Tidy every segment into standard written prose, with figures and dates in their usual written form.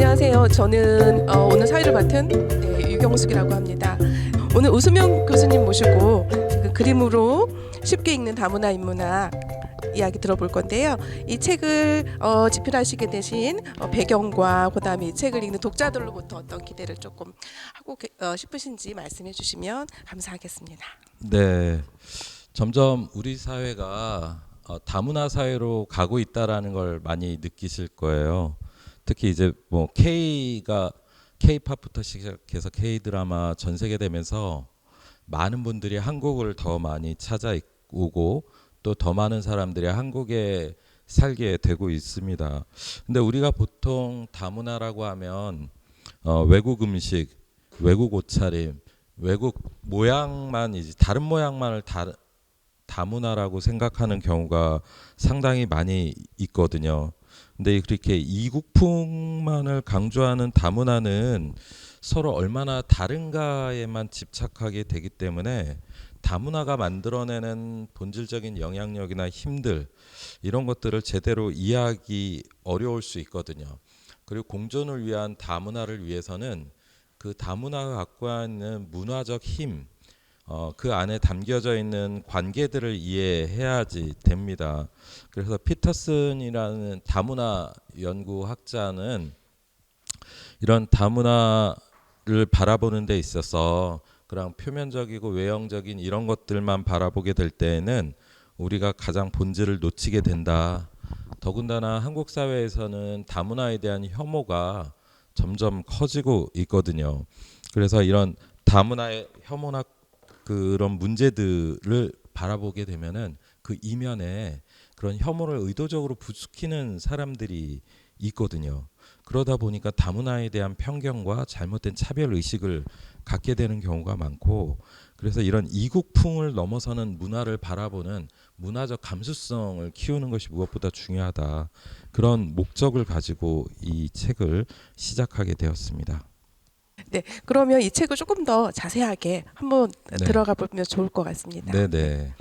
안녕하세요. 저는 오늘 사회를 맡은 유경숙이라고 합니다. 오늘 우수명 교수님 모시고 지금 그림으로 쉽게 읽는 다문화 인문학 이야기 들어볼 건데요. 이 책을 집필하시게 되신 배경과 그다음에 이 책을 읽는 독자들로부터 어떤 기대를 조금 하고 싶으신지 말씀해 주시면 감사하겠습니다. 네, 점점 우리 사회가 다문화 사회로 가고 있다라는 걸 많이 느끼실 거예요. 특히 이제 뭐 K-팝부터 시작해서 K-드라마 전 세계 되면서 많은 분들이 한국을 더 많이 찾아오고 또 더 많은 사람들이 한국에 살게 되고 있습니다. 근데 우리가 보통 다문화라고 하면 외국 음식, 외국 옷차림, 외국 모양만 이제 다른 모양만을 다문화라고 생각하는 경우가 상당히 많이 있거든요. 근데 그렇게 이국풍만을 강조하는 다문화는 서로 얼마나 다른가에만 집착하게 되기 때문에 다문화가 만들어내는 본질적인 영향력이나 힘들 이런 것들을 제대로 이해하기 어려울 수 있거든요. 그리고 공존을 위한 다문화를 위해서는 그 다문화가 갖고 있는 문화적 힘, 그 안에 담겨져 있는 관계들을 이해해야지 됩니다. 그래서 피터슨이라는 다문화 연구학자는 이런 다문화를 바라보는 데 있어서 그냥 표면적이고 외형적인 이런 것들만 바라보게 될 때에는 우리가 가장 본질을 놓치게 된다. 더군다나 한국 사회에서는 다문화에 대한 혐오가 점점 커지고 있거든요. 그래서 이런 다문화의 혐오나 그런 문제들을 바라보게 되면은 그 이면에 그런 혐오를 의도적으로 부추기는 사람들이 있거든요. 그러다 보니까 다문화에 대한 편견과 잘못된 차별 의식을 갖게 되는 경우가 많고, 그래서 이런 이국풍을 넘어서는 문화를 바라보는 문화적 감수성을 키우는 것이 무엇보다 중요하다. 그런 목적을 가지고 이 책을 시작하게 되었습니다. 네, 그러면 이 책을 조금 더 자세하게 한번 네. 들어가 보면 좋을 것 같습니다. 네네.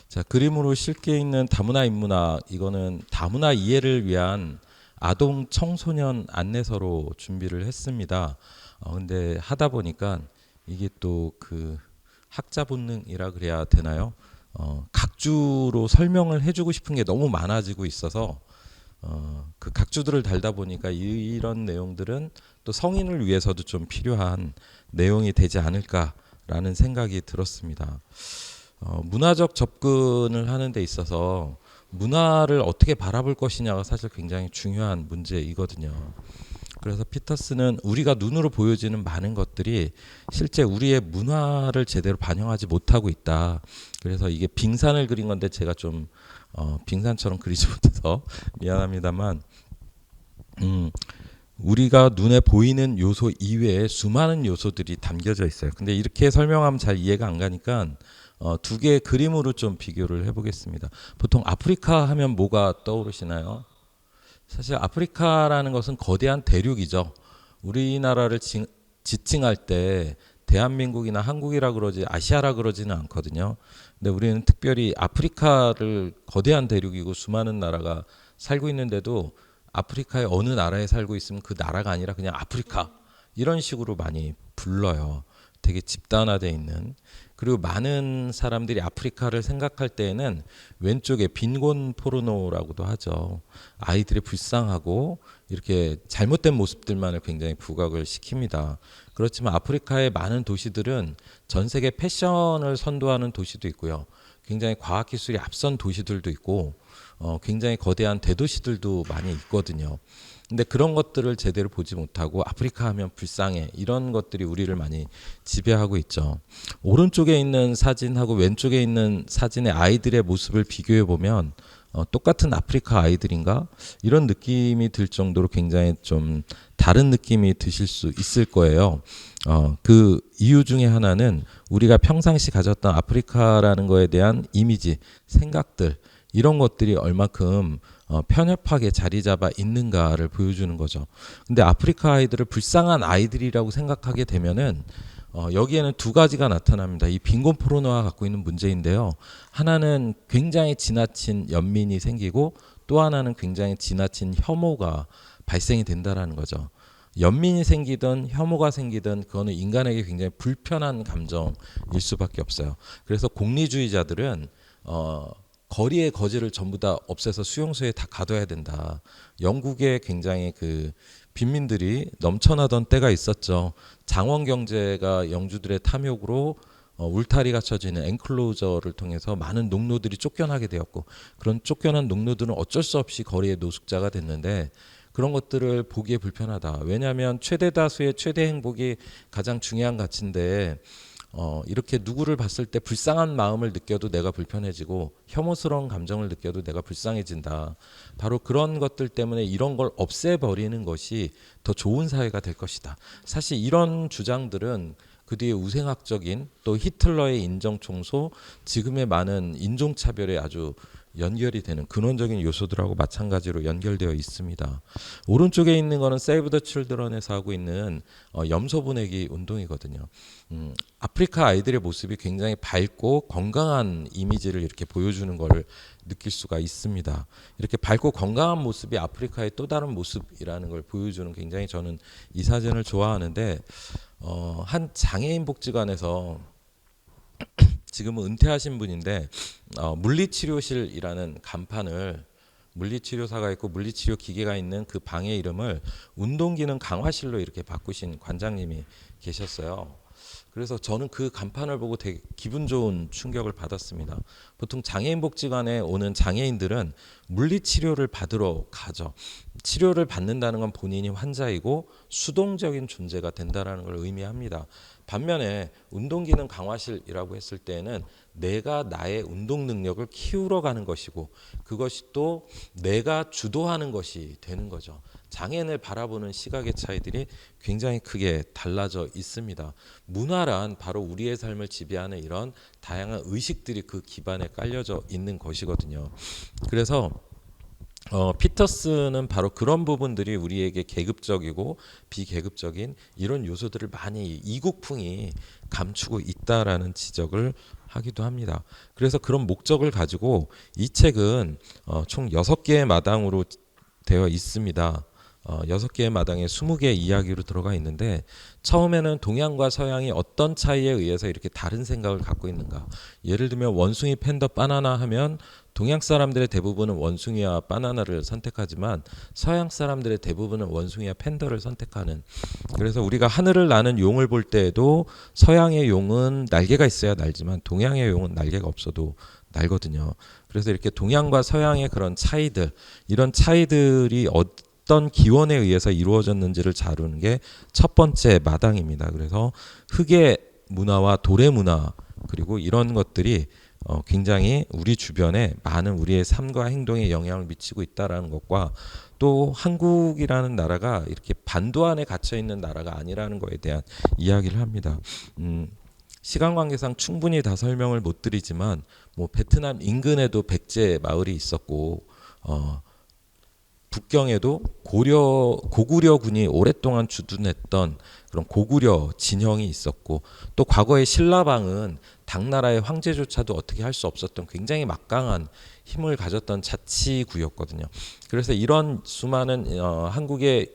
자, 그림으로 쉽게 읽는 다문화 인문학, 이거는 다문화 이해를 위한 아동 청소년 안내서로 준비를 했습니다. 근데 하다 보니까 이게 또 그 학자 본능이라 그래야 되나요? 각주로 설명을 해주고 싶은 게 너무 많아지고 있어서 그 각주들을 달다 보니까 이런 내용들은 또 성인을 위해서도 좀 필요한 내용이 되지 않을까라는 생각이 들었습니다. 문화적 접근을 하는 데 있어서 문화를 어떻게 바라볼 것이냐가 사실 굉장히 중요한 문제이거든요. 그래서 피터슨은 우리가 눈으로 보여지는 많은 것들이 실제 우리의 문화를 제대로 반영하지 못하고 있다. 그래서 이게 빙산을 그린 건데 제가 좀 빙산처럼 그리지 못해서 미안합니다만 우리가 눈에 보이는 요소 이외에 수많은 요소들이 담겨져 있어요. 근데 이렇게 설명하면 잘 이해가 안 가니까 두 개의 그림으로 좀 비교를 해보겠습니다. 보통 아프리카 하면 뭐가 떠오르시나요? 사실 아프리카라는 것은 거대한 대륙이죠. 우리나라를 지칭할 때 대한민국이나 한국이라 그러지 아시아라 그러지는 않거든요. 근데 우리는 특별히 아프리카를 거대한 대륙이고 수많은 나라가 살고 있는데도 아프리카의 어느 나라에 살고 있으면 그 나라가 아니라 그냥 아프리카 이런 식으로 많이 불러요. 되게 집단화되어 있는. 그리고 많은 사람들이 아프리카를 생각할 때에는 왼쪽에 빈곤 포르노라고도 하죠. 아이들이 불쌍하고 이렇게 잘못된 모습들만을 굉장히 부각을 시킵니다. 그렇지만 아프리카의 많은 도시들은 전 세계 패션을 선도하는 도시도 있고요. 굉장히 과학기술이 앞선 도시들도 있고 굉장히 거대한 대도시들도 많이 있거든요. 근데 그런 것들을 제대로 보지 못하고 아프리카 하면 불쌍해 이런 것들이 우리를 많이 지배하고 있죠. 오른쪽에 있는 사진하고 왼쪽에 있는 사진의 아이들의 모습을 비교해 보면 똑같은 아프리카 아이들인가 이런 느낌이 들 정도로 굉장히 좀 다른 느낌이 드실 수 있을 거예요. 그 이유 중에 하나는 우리가 평상시 가졌던 아프리카라는 거에 대한 이미지, 생각들 이런 것들이 얼마큼 편협하게 자리 잡아 있는가를 보여주는 거죠. 근데 아프리카 아이들을 불쌍한 아이들이라고 생각하게 되면은 여기에는 두 가지가 나타납니다. 이 빈곤 포르노가 갖고 있는 문제인데요. 하나는 굉장히 지나친 연민이 생기고 또 하나는 굉장히 지나친 혐오가 발생이 된다라는 거죠. 연민이 생기든 혐오가 생기든 그거는 인간에게 굉장히 불편한 감정일 수밖에 없어요. 그래서 공리주의자들은 거리의 거지를 전부 다 없애서 수용소에 다 가둬야 된다. 영국에 굉장히 그 빈민들이 넘쳐나던 때가 있었죠. 장원 경제가 영주들의 탐욕으로 울타리가 쳐져 있는 엔클로저를 통해서 많은 농노들이 쫓겨나게 되었고, 그런 쫓겨난 농노들은 어쩔 수 없이 거리의 노숙자가 됐는데, 그런 것들을 보기에 불편하다. 왜냐하면 최대 다수의 최대 행복이 가장 중요한 가치인데 이렇게 누구를 봤을 때 불쌍한 마음을 느껴도 내가 불편해지고 혐오스러운 감정을 느껴도 내가 불쌍해진다. 바로 그런 것들 때문에 이런 걸 없애버리는 것이 더 좋은 사회가 될 것이다. 사실 이런 주장들은 그 뒤에 우생학적인 또 히틀러의 인정청소, 지금의 많은 인종차별에 아주 연결이 되는 근원적인 요소들하고 마찬가지로 연결되어 있습니다. 오른쪽에 있는 거는 세이브 더 칠드런에서 하고 있는 염소 보내기 운동이거든요. 아프리카 아이들의 모습이 굉장히 밝고 건강한 이미지를 이렇게 보여주는 것을 느낄 수가 있습니다. 이렇게 밝고 건강한 모습이 아프리카의 또 다른 모습이라는 걸 보여주는, 굉장히 저는 이 사진을 좋아하는데 한 장애인 복지관에서 지금은 은퇴하신 분인데 물리치료실이라는 간판을, 물리치료사가 있고 물리치료 기계가 있는 그 방의 이름을 운동기능 강화실로 이렇게 바꾸신 관장님이 계셨어요. 그래서 저는 그 간판을 보고 되게 기분 좋은 충격을 받았습니다. 보통 장애인 복지관에 오는 장애인들은 물리치료를 받으러 가죠. 치료를 받는다는 건 본인이 환자이고 수동적인 존재가 된다는 걸 의미합니다. 반면에 운동기능 강화실이라고 했을 때에는 내가 나의 운동 능력을 키우러 가는 것이고, 그것이 또 내가 주도하는 것이 되는 거죠. 장애인을 바라보는 시각의 차이들이 굉장히 크게 달라져 있습니다. 문화란 바로 우리의 삶을 지배하는 이런 다양한 의식들이 그 기반에 깔려져 있는 것이거든요. 그래서 피터스는 바로 그런 부분들이 우리에게 계급적이고 비계급적인 이런 요소들을 많이 이국풍이 감추고 있다라는 지적을 하기도 합니다. 그래서 그런 목적을 가지고 이 책은 총 6개의 마당으로 되어 있습니다. 6개의 마당에 20개의 이야기로 들어가 있는데, 처음에는 동양과 서양이 어떤 차이에 의해서 이렇게 다른 생각을 갖고 있는가. 예를 들면 원숭이 팬더 바나나 하면 동양 사람들의 대부분은 원숭이와 바나나를 선택하지만 서양 사람들의 대부분은 원숭이와 팬더를 선택하는. 그래서 우리가 하늘을 나는 용을 볼 때에도 서양의 용은 날개가 있어야 날지만 동양의 용은 날개가 없어도 날거든요. 그래서 이렇게 동양과 서양의 그런 차이들, 이런 차이들이 어떤 기원에 의해서 이루어졌는지를 다루는 게 첫 번째 마당입니다. 그래서 흙의 문화와 돌의 문화, 그리고 이런 것들이 굉장히 우리 주변에 많은 우리의 삶과 행동에 영향을 미치고 있다는 것과, 또 한국이라는 나라가 이렇게 반도 안에 갇혀 있는 나라가 아니라는 것에 대한 이야기를 합니다. 시간 관계상 충분히 다 설명을 못 드리지만 베트남 인근에도 백제 마을이 있었고, 북경에도 고구려군이 오랫동안 주둔했던 그런 고구려 진영이 있었고, 또 과거의 신라방은 당나라의 황제조차도 어떻게 할 수 없었던 굉장히 막강한 힘을 가졌던 자치구였거든요. 그래서 이런 수많은 한국의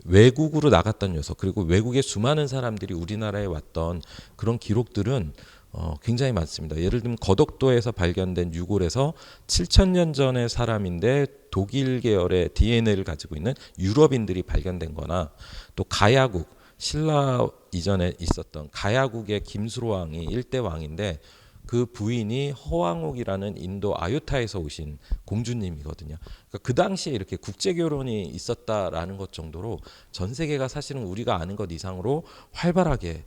외국으로 나갔던 녀석, 그리고 외국의 수많은 사람들이 우리나라에 왔던 그런 기록들은 굉장히 많습니다. 예를 들면 거덕도에서 발견된 유골에서 7,000년 전의 사람인데 독일 계열의 DNA를 가지고 있는 유럽인들이 발견된 거나, 또 가야국, 신라 이전에 있었던 가야국의 김수로 왕이 1대 왕인데 그 부인이 허왕옥이라는 인도 아유타에서 오신 공주님이거든요. 그러니까 그 당시에 이렇게 국제 결혼이 있었다라는 것 정도로 전 세계가 사실은 우리가 아는 것 이상으로 활발하게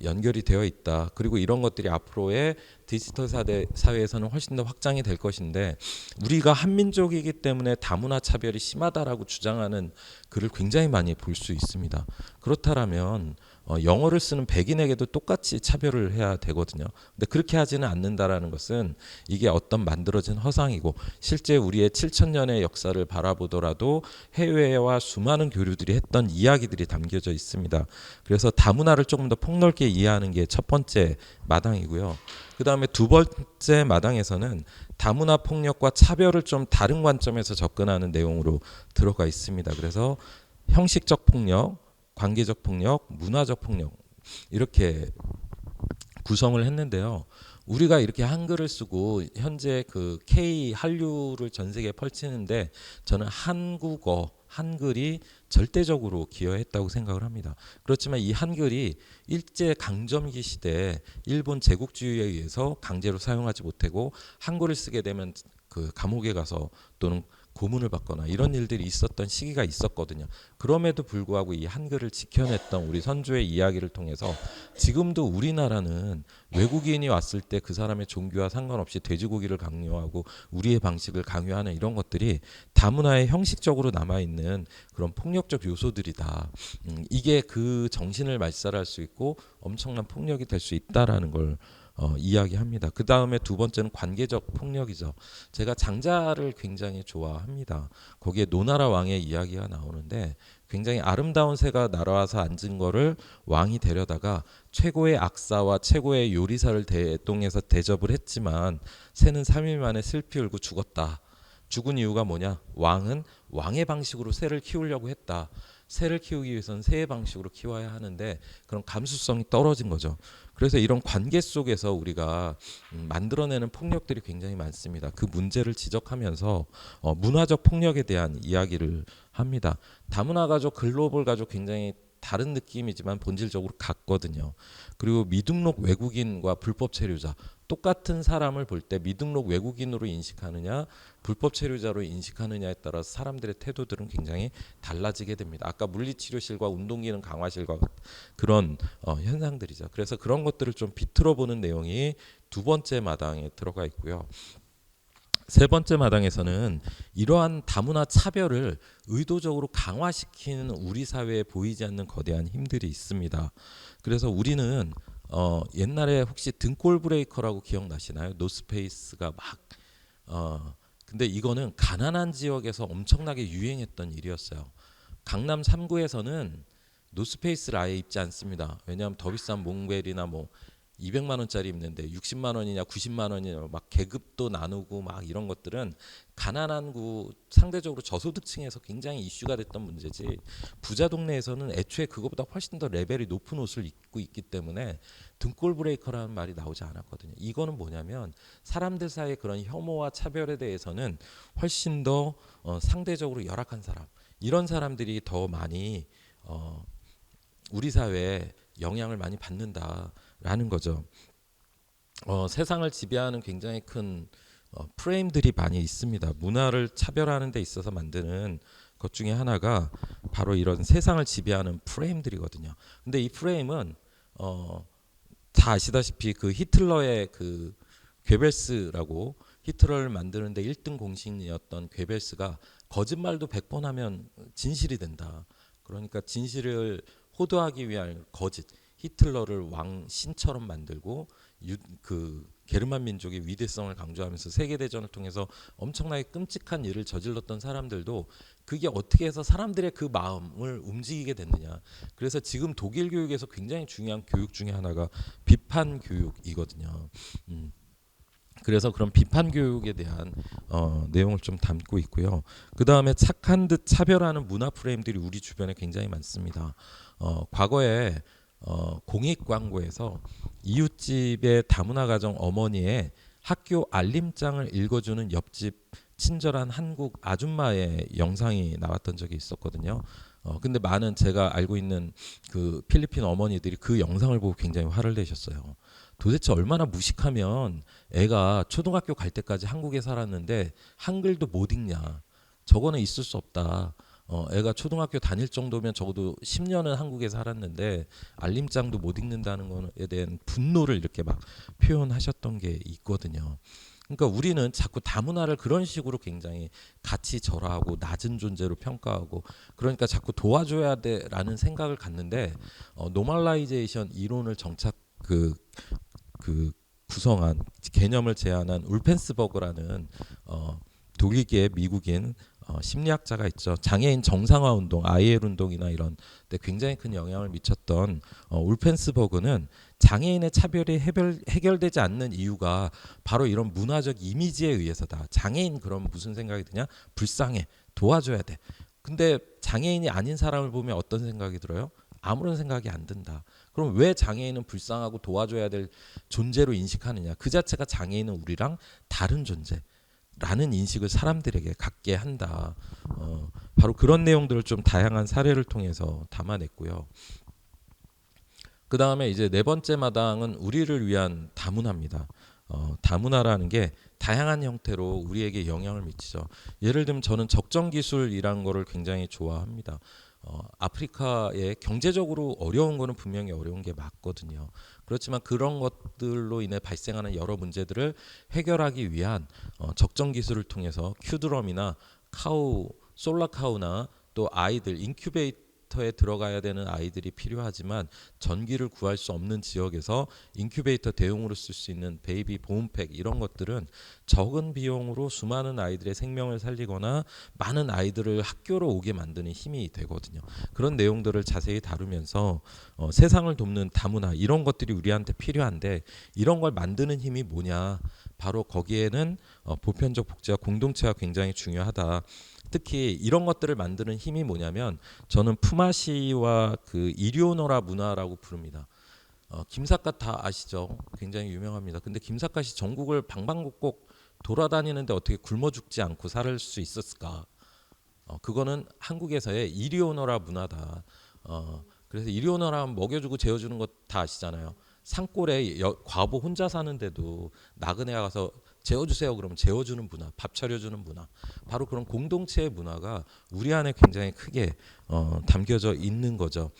연결이 되어 있다. 그리고 이런 것들이 앞으로의 디지털 사회에서는 훨씬 더 확장이 될 것인데, 우리가 한민족이기 때문에 다문화 차별이 심하다라고 주장하는 글을 굉장히 많이 볼 수 있습니다. 그렇다면 영어를 쓰는 백인에게도 똑같이 차별을 해야 되거든요. 근데 그렇게 하지는 않는다라는 것은 이게 어떤 만들어진 허상이고, 실제 우리의 7,000년의 역사를 바라보더라도 해외와 수많은 교류들이 했던 이야기들이 담겨져 있습니다. 그래서 다문화를 조금 더 폭넓게 이해하는 게 첫 번째 마당이고요. 그 다음에 두 번째 마당에서는 다문화 폭력과 차별을 좀 다른 관점에서 접근하는 내용으로 들어가 있습니다. 그래서 형식적 폭력, 관계적 폭력, 문화적 폭력 이렇게 구성을 했는데요. 우리가 이렇게 한글을 쓰고 현재 그 K 한류를 전 세계에 펼치는데 저는 한국어, 한글이 절대적으로 기여했다고 생각을 합니다. 그렇지만 이 한글이 일제 강점기 시대에 일본 제국주의에 의해서 강제로 사용하지 못하고 한글을 쓰게 되면 그 감옥에 가서 또는 고문을 받거나 이런 일들이 있었던 시기가 있었거든요. 그럼에도 불구하고 이 한글을 지켜냈던 우리 선조의 이야기를 통해서 지금도 우리나라는 외국인이 왔을 때 그 사람의 종교와 상관없이 돼지고기를 강요하고 우리의 방식을 강요하는 이런 것들이 다문화에 형식적으로 남아있는 그런 폭력적 요소들이다. 이게 그 정신을 말살할 수 있고 엄청난 폭력이 될 수 있다라는 걸 이야기합니다. 그 다음에 두 번째는 관계적 폭력이죠. 제가 장자를 굉장히 좋아합니다. 거기에 노나라 왕의 이야기가 나오는데 굉장히 아름다운 새가 날아와서 앉은 거를 왕이 데려다가 최고의 악사와 최고의 요리사를 대동해서 대접을 했지만 새는 3일 만에 슬피 울고 죽었다. 죽은 이유가 뭐냐? 왕은 왕의 방식으로 새를 키우려고 했다. 새를 키우기 위해서는 새의 방식으로 키워야 하는데 그런 감수성이 떨어진 거죠. 그래서 이런 관계 속에서 우리가 만들어내는 폭력들이 굉장히 많습니다. 그 문제를 지적하면서 문화적 폭력에 대한 이야기를 합니다. 다문화 가족, 글로벌 가족 굉장히 다른 느낌이지만 본질적으로 같거든요. 그리고 미등록 외국인과 불법 체류자, 똑같은 사람을 볼 때 미등록 외국인으로 인식하느냐 불법 체류자로 인식하느냐에 따라서 사람들의 태도들은 굉장히 달라지게 됩니다. 아까 물리치료실과 운동기능 강화실과 그런 현상들이죠. 그래서 그런 것들을 좀 비틀어 보는 내용이 두 번째 마당에 들어가 있고요. 세 번째 마당에서는 이러한 다문화 차별을 의도적으로 강화시키는 우리 사회에 보이지 않는 거대한 힘들이 있습니다. 그래서 우리는 옛날에 혹시 등골 브레이커라고 기억나시나요? 노스페이스가 막 근데 이거는 가난한 지역에서 엄청나게 유행했던 일이었어요. 강남 3구에서는 노스페이스를 아예 입지 않습니다. 왜냐하면 더 비싼 몽벨이나 뭐 200만 원짜리 입는데 60만 원이냐 90만 원이냐 막 계급도 나누고 막 이런 것들은 가난한 구 상대적으로 저소득층에서 굉장히 이슈가 됐던 문제지 부자 동네에서는 애초에 그것보다 훨씬 더 레벨이 높은 옷을 입고 있기 때문에 등골 브레이커라는 말이 나오지 않았거든요. 이거는 뭐냐면 사람들 사이의 그런 혐오와 차별에 대해서는 훨씬 더 상대적으로 열악한 사람 이런 사람들이 더 많이 우리 사회에 영향을 많이 받는다라는 거죠. 세상을 지배하는 굉장히 큰 프레임들이 많이 있습니다. 문화를 차별하는 데 있어서 만드는 것 중에 하나가 바로 이런 세상을 지배하는 프레임들이거든요. 근데 이 프레임은 다 아시다시피 그 히틀러의 그 괴벨스라고 히틀러를 만드는데 1등 공신이었던 괴벨스가 거짓말도 100번 하면 진실이 된다. 그러니까 진실을 호도하기 위한 거짓 히틀러를 왕신처럼 만들고 그 게르만 민족의 위대성을 강조하면서 세계대전을 통해서 엄청나게 끔찍한 일을 저질렀던 사람들도 그게 어떻게 해서 사람들의 그 마음을 움직이게 됐느냐. 그래서 지금 독일 교육에서 굉장히 중요한 교육 중에 하나가 비판 교육이거든요. 그래서 그런 비판 교육에 대한 내용을 좀 담고 있고요. 그 다음에 착한 듯 차별하는 문화 프레임들이 우리 주변에 굉장히 많습니다. 과거에 공익 광고에서 이웃집의 다문화 가정 어머니의 학교 알림장을 읽어주는 옆집 친절한 한국 아줌마의 영상이 나왔던 적이 있었거든요. 근데 많은 제가 알고 있는 그 필리핀 어머니들이 그 영상을 보고 굉장히 화를 내셨어요. 도대체 얼마나 무식하면 애가 초등학교 갈 때까지 한국에 살았는데 한글도 못 읽냐. 저거는 있을 수 없다. 애가 초등학교 다닐 정도면 적어도 10년은 한국에 살았는데 알림장도 못 읽는다는 거에 대한 분노를 이렇게 막 표현하셨던 게 있거든요. 그러니까 우리는 자꾸 다문화를 그런 식으로 굉장히 가치 절하하고 낮은 존재로 평가하고 그러니까 자꾸 도와줘야 돼라는 생각을 갖는데 노멀라이제이션 이론을 정착 구성한 개념을 제안한 울펜스버그라는 독일계 미국인 심리학자가 있죠. 장애인 정상화 운동, IL 운동이나 이런 데 굉장히 큰 영향을 미쳤던 울펜스버그는 장애인의 차별이 해결되지 않는 이유가 바로 이런 문화적 이미지에 의해서다. 장애인 그럼 무슨 생각이 드냐? 불쌍해. 도와줘야 돼. 근데 장애인이 아닌 사람을 보면 어떤 생각이 들어요? 아무런 생각이 안 든다. 그럼 왜 장애인은 불쌍하고 도와줘야 될 존재로 인식하느냐? 그 자체가 장애인은 우리랑 다른 존재라는 인식을 사람들에게 갖게 한다. 바로 그런 내용들을 좀 다양한 사례를 통해서 담아냈고요. 그 다음에 이제 네 번째 마당은 우리를 위한 다문화입니다. 다문화라는 게 다양한 형태로 우리에게 영향을 미치죠. 예를 들면 저는 적정 기술이라는 거를 굉장히 좋아합니다. 아프리카에 경제적으로 어려운 거는 분명히 어려운 게 맞거든요. 그렇지만 그런 것들로 인해 발생하는 여러 문제들을 해결하기 위한 적정 기술을 통해서 큐드럼이나 카우, 솔라카우나 또 아이들 인큐베이터에 들어가야 되는 아이들이 필요하지만 전기를 구할 수 없는 지역에서 인큐베이터 대용으로 쓸 수 있는 베이비 보온팩 이런 것들은 적은 비용으로 수많은 아이들의 생명을 살리거나 많은 아이들을 학교로 오게 만드는 힘이 되거든요. 그런 내용들을 자세히 다루면서 세상을 돕는 다문화 이런 것들이 우리한테 필요한데 이런 걸 만드는 힘이 뭐냐? 바로 거기에는 보편적 복지와 공동체가 굉장히 중요하다. 특히 이런 것들을 만드는 힘이 뭐냐면 저는 푸마시와 그 이리오노라 문화라고 부릅니다. 김삿갓 다 아시죠? 굉장히 유명합니다. 근데 김삿갓이 전국을 방방곡곡 돌아다니는데 어떻게 굶어 죽지 않고 살 수 있었을까? 그거는 한국에서의 이리오너라 문화다. 그래서 이리오너라 하면 먹여주고 재워주는 거 다 아시잖아요. 산골에 과부 혼자 사는데도 나그네가 가서 재워주세요 그러면 재워주는 문화, 밥 차려주는 문화. 바로 그런 공동체의 문화가 우리 안에 굉장히 크게 담겨져 있는 거죠.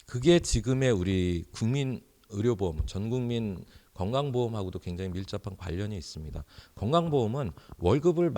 그게 지금의 우리 국민 의료보험, 전국민 건강보험하고도 굉장히 밀접한 관련이 있습니다. 건강보험은 월급을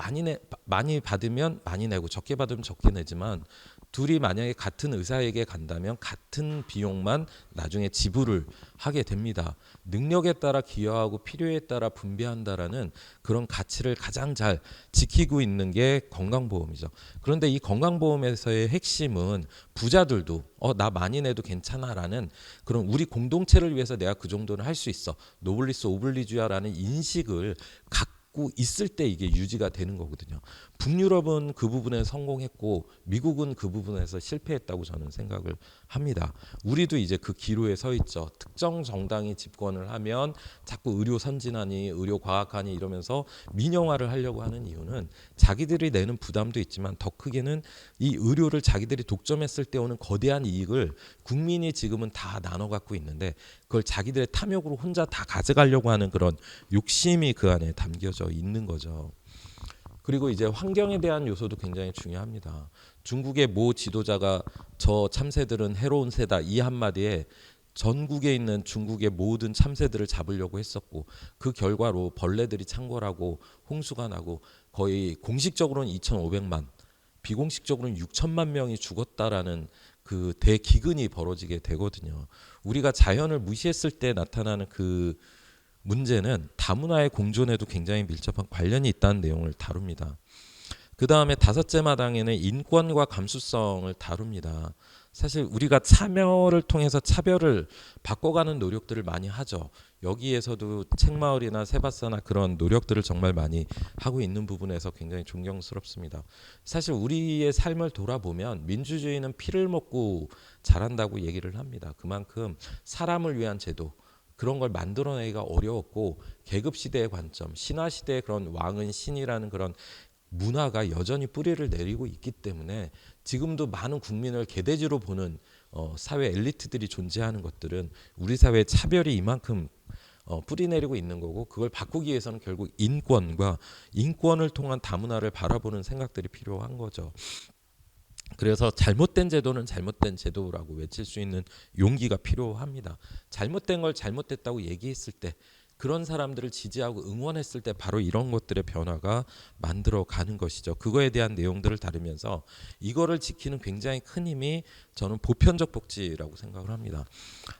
많이 받으면 많이 내고 적게 받으면 적게 내지만 둘이 만약에 같은 의사에게 간다면 같은 비용만 나중에 지불을 하게 됩니다. 능력에 따라 기여하고 필요에 따라 분배한다라는 그런 가치를 가장 잘 지키고 있는 게 건강보험이죠. 그런데 이 건강보험에서의 핵심은 부자들도 나 많이 내도 괜찮아라는 그런 우리 공동체를 위해서 내가 그 정도는 할 수 있어. 노블리스 오블리주야라는 인식을 갖고 있을 때 이게 유지가 되는 거거든요. 북유럽은 그 부분에 성공했고 미국은 그 부분에서 실패했다고 저는 생각을 합니다. 우리도 이제 그 기로에 서 있죠. 특정 정당이 집권을 하면 자꾸 의료 선진하니 의료 과학하니 이러면서 민영화를 하려고 하는 이유는 자기들이 내는 부담도 있지만 더 크게는 이 의료를 자기들이 독점했을 때 오는 거대한 이익을 국민이 지금은 다 나눠 갖고 있는데 그걸 자기들의 탐욕으로 혼자 다 가져가려고 하는 그런 욕심이 그 안에 담겨져 있는 거죠. 그리고 이제 환경에 대한 요소도 굉장히 중요합니다. 중국의 모 지도자가 저 참새들은 해로운 새다 이 한마디에 전국에 있는 중국의 모든 참새들을 잡으려고 했었고 그 결과로 벌레들이 창궐하고 홍수가 나고 거의 공식적으로는 2,500만 비공식적으로는 6천만 명이 죽었다라는 그 대기근이 벌어지게 되거든요. 우리가 자연을 무시했을 때 나타나는 그 문제는 다문화의 공존에도 굉장히 밀접한 관련이 있다는 내용을 다룹니다. 그 다음에 다섯째 마당에는 인권과 감수성을 다룹니다. 사실 우리가 참여를 통해서 차별을 바꿔가는 노력들을 많이 하죠. 여기에서도 책마을이나 세바사나 그런 노력들을 정말 많이 하고 있는 부분에서 굉장히 존경스럽습니다. 사실 우리의 삶을 돌아보면 민주주의는 피를 먹고 자란다고 얘기를 합니다. 그만큼 사람을 위한 제도 그런 걸 만들어내기가 어려웠고 계급시대의 관점, 신화시대의 그런 왕은 신이라는 그런 문화가 여전히 뿌리를 내리고 있기 때문에 지금도 많은 국민을 개돼지로 보는 사회 엘리트들이 존재하는 것들은 우리 사회의 차별이 이만큼 뿌리내리고 있는 거고 그걸 바꾸기 위해서는 결국 인권과 인권을 통한 다문화를 바라보는 생각들이 필요한 거죠. 그래서 잘못된 제도는 잘못된 제도라고 외칠 수 있는 용기가 필요합니다. 잘못된 걸 잘못됐다고 얘기했을 때 그런 사람들을 지지하고 응원했을 때 바로 이런 것들의 변화가 만들어가는 것이죠. 그거에 대한 내용들을 다루면서 이거를 지키는 굉장히 큰 힘이 저는 보편적 복지라고 생각을 합니다.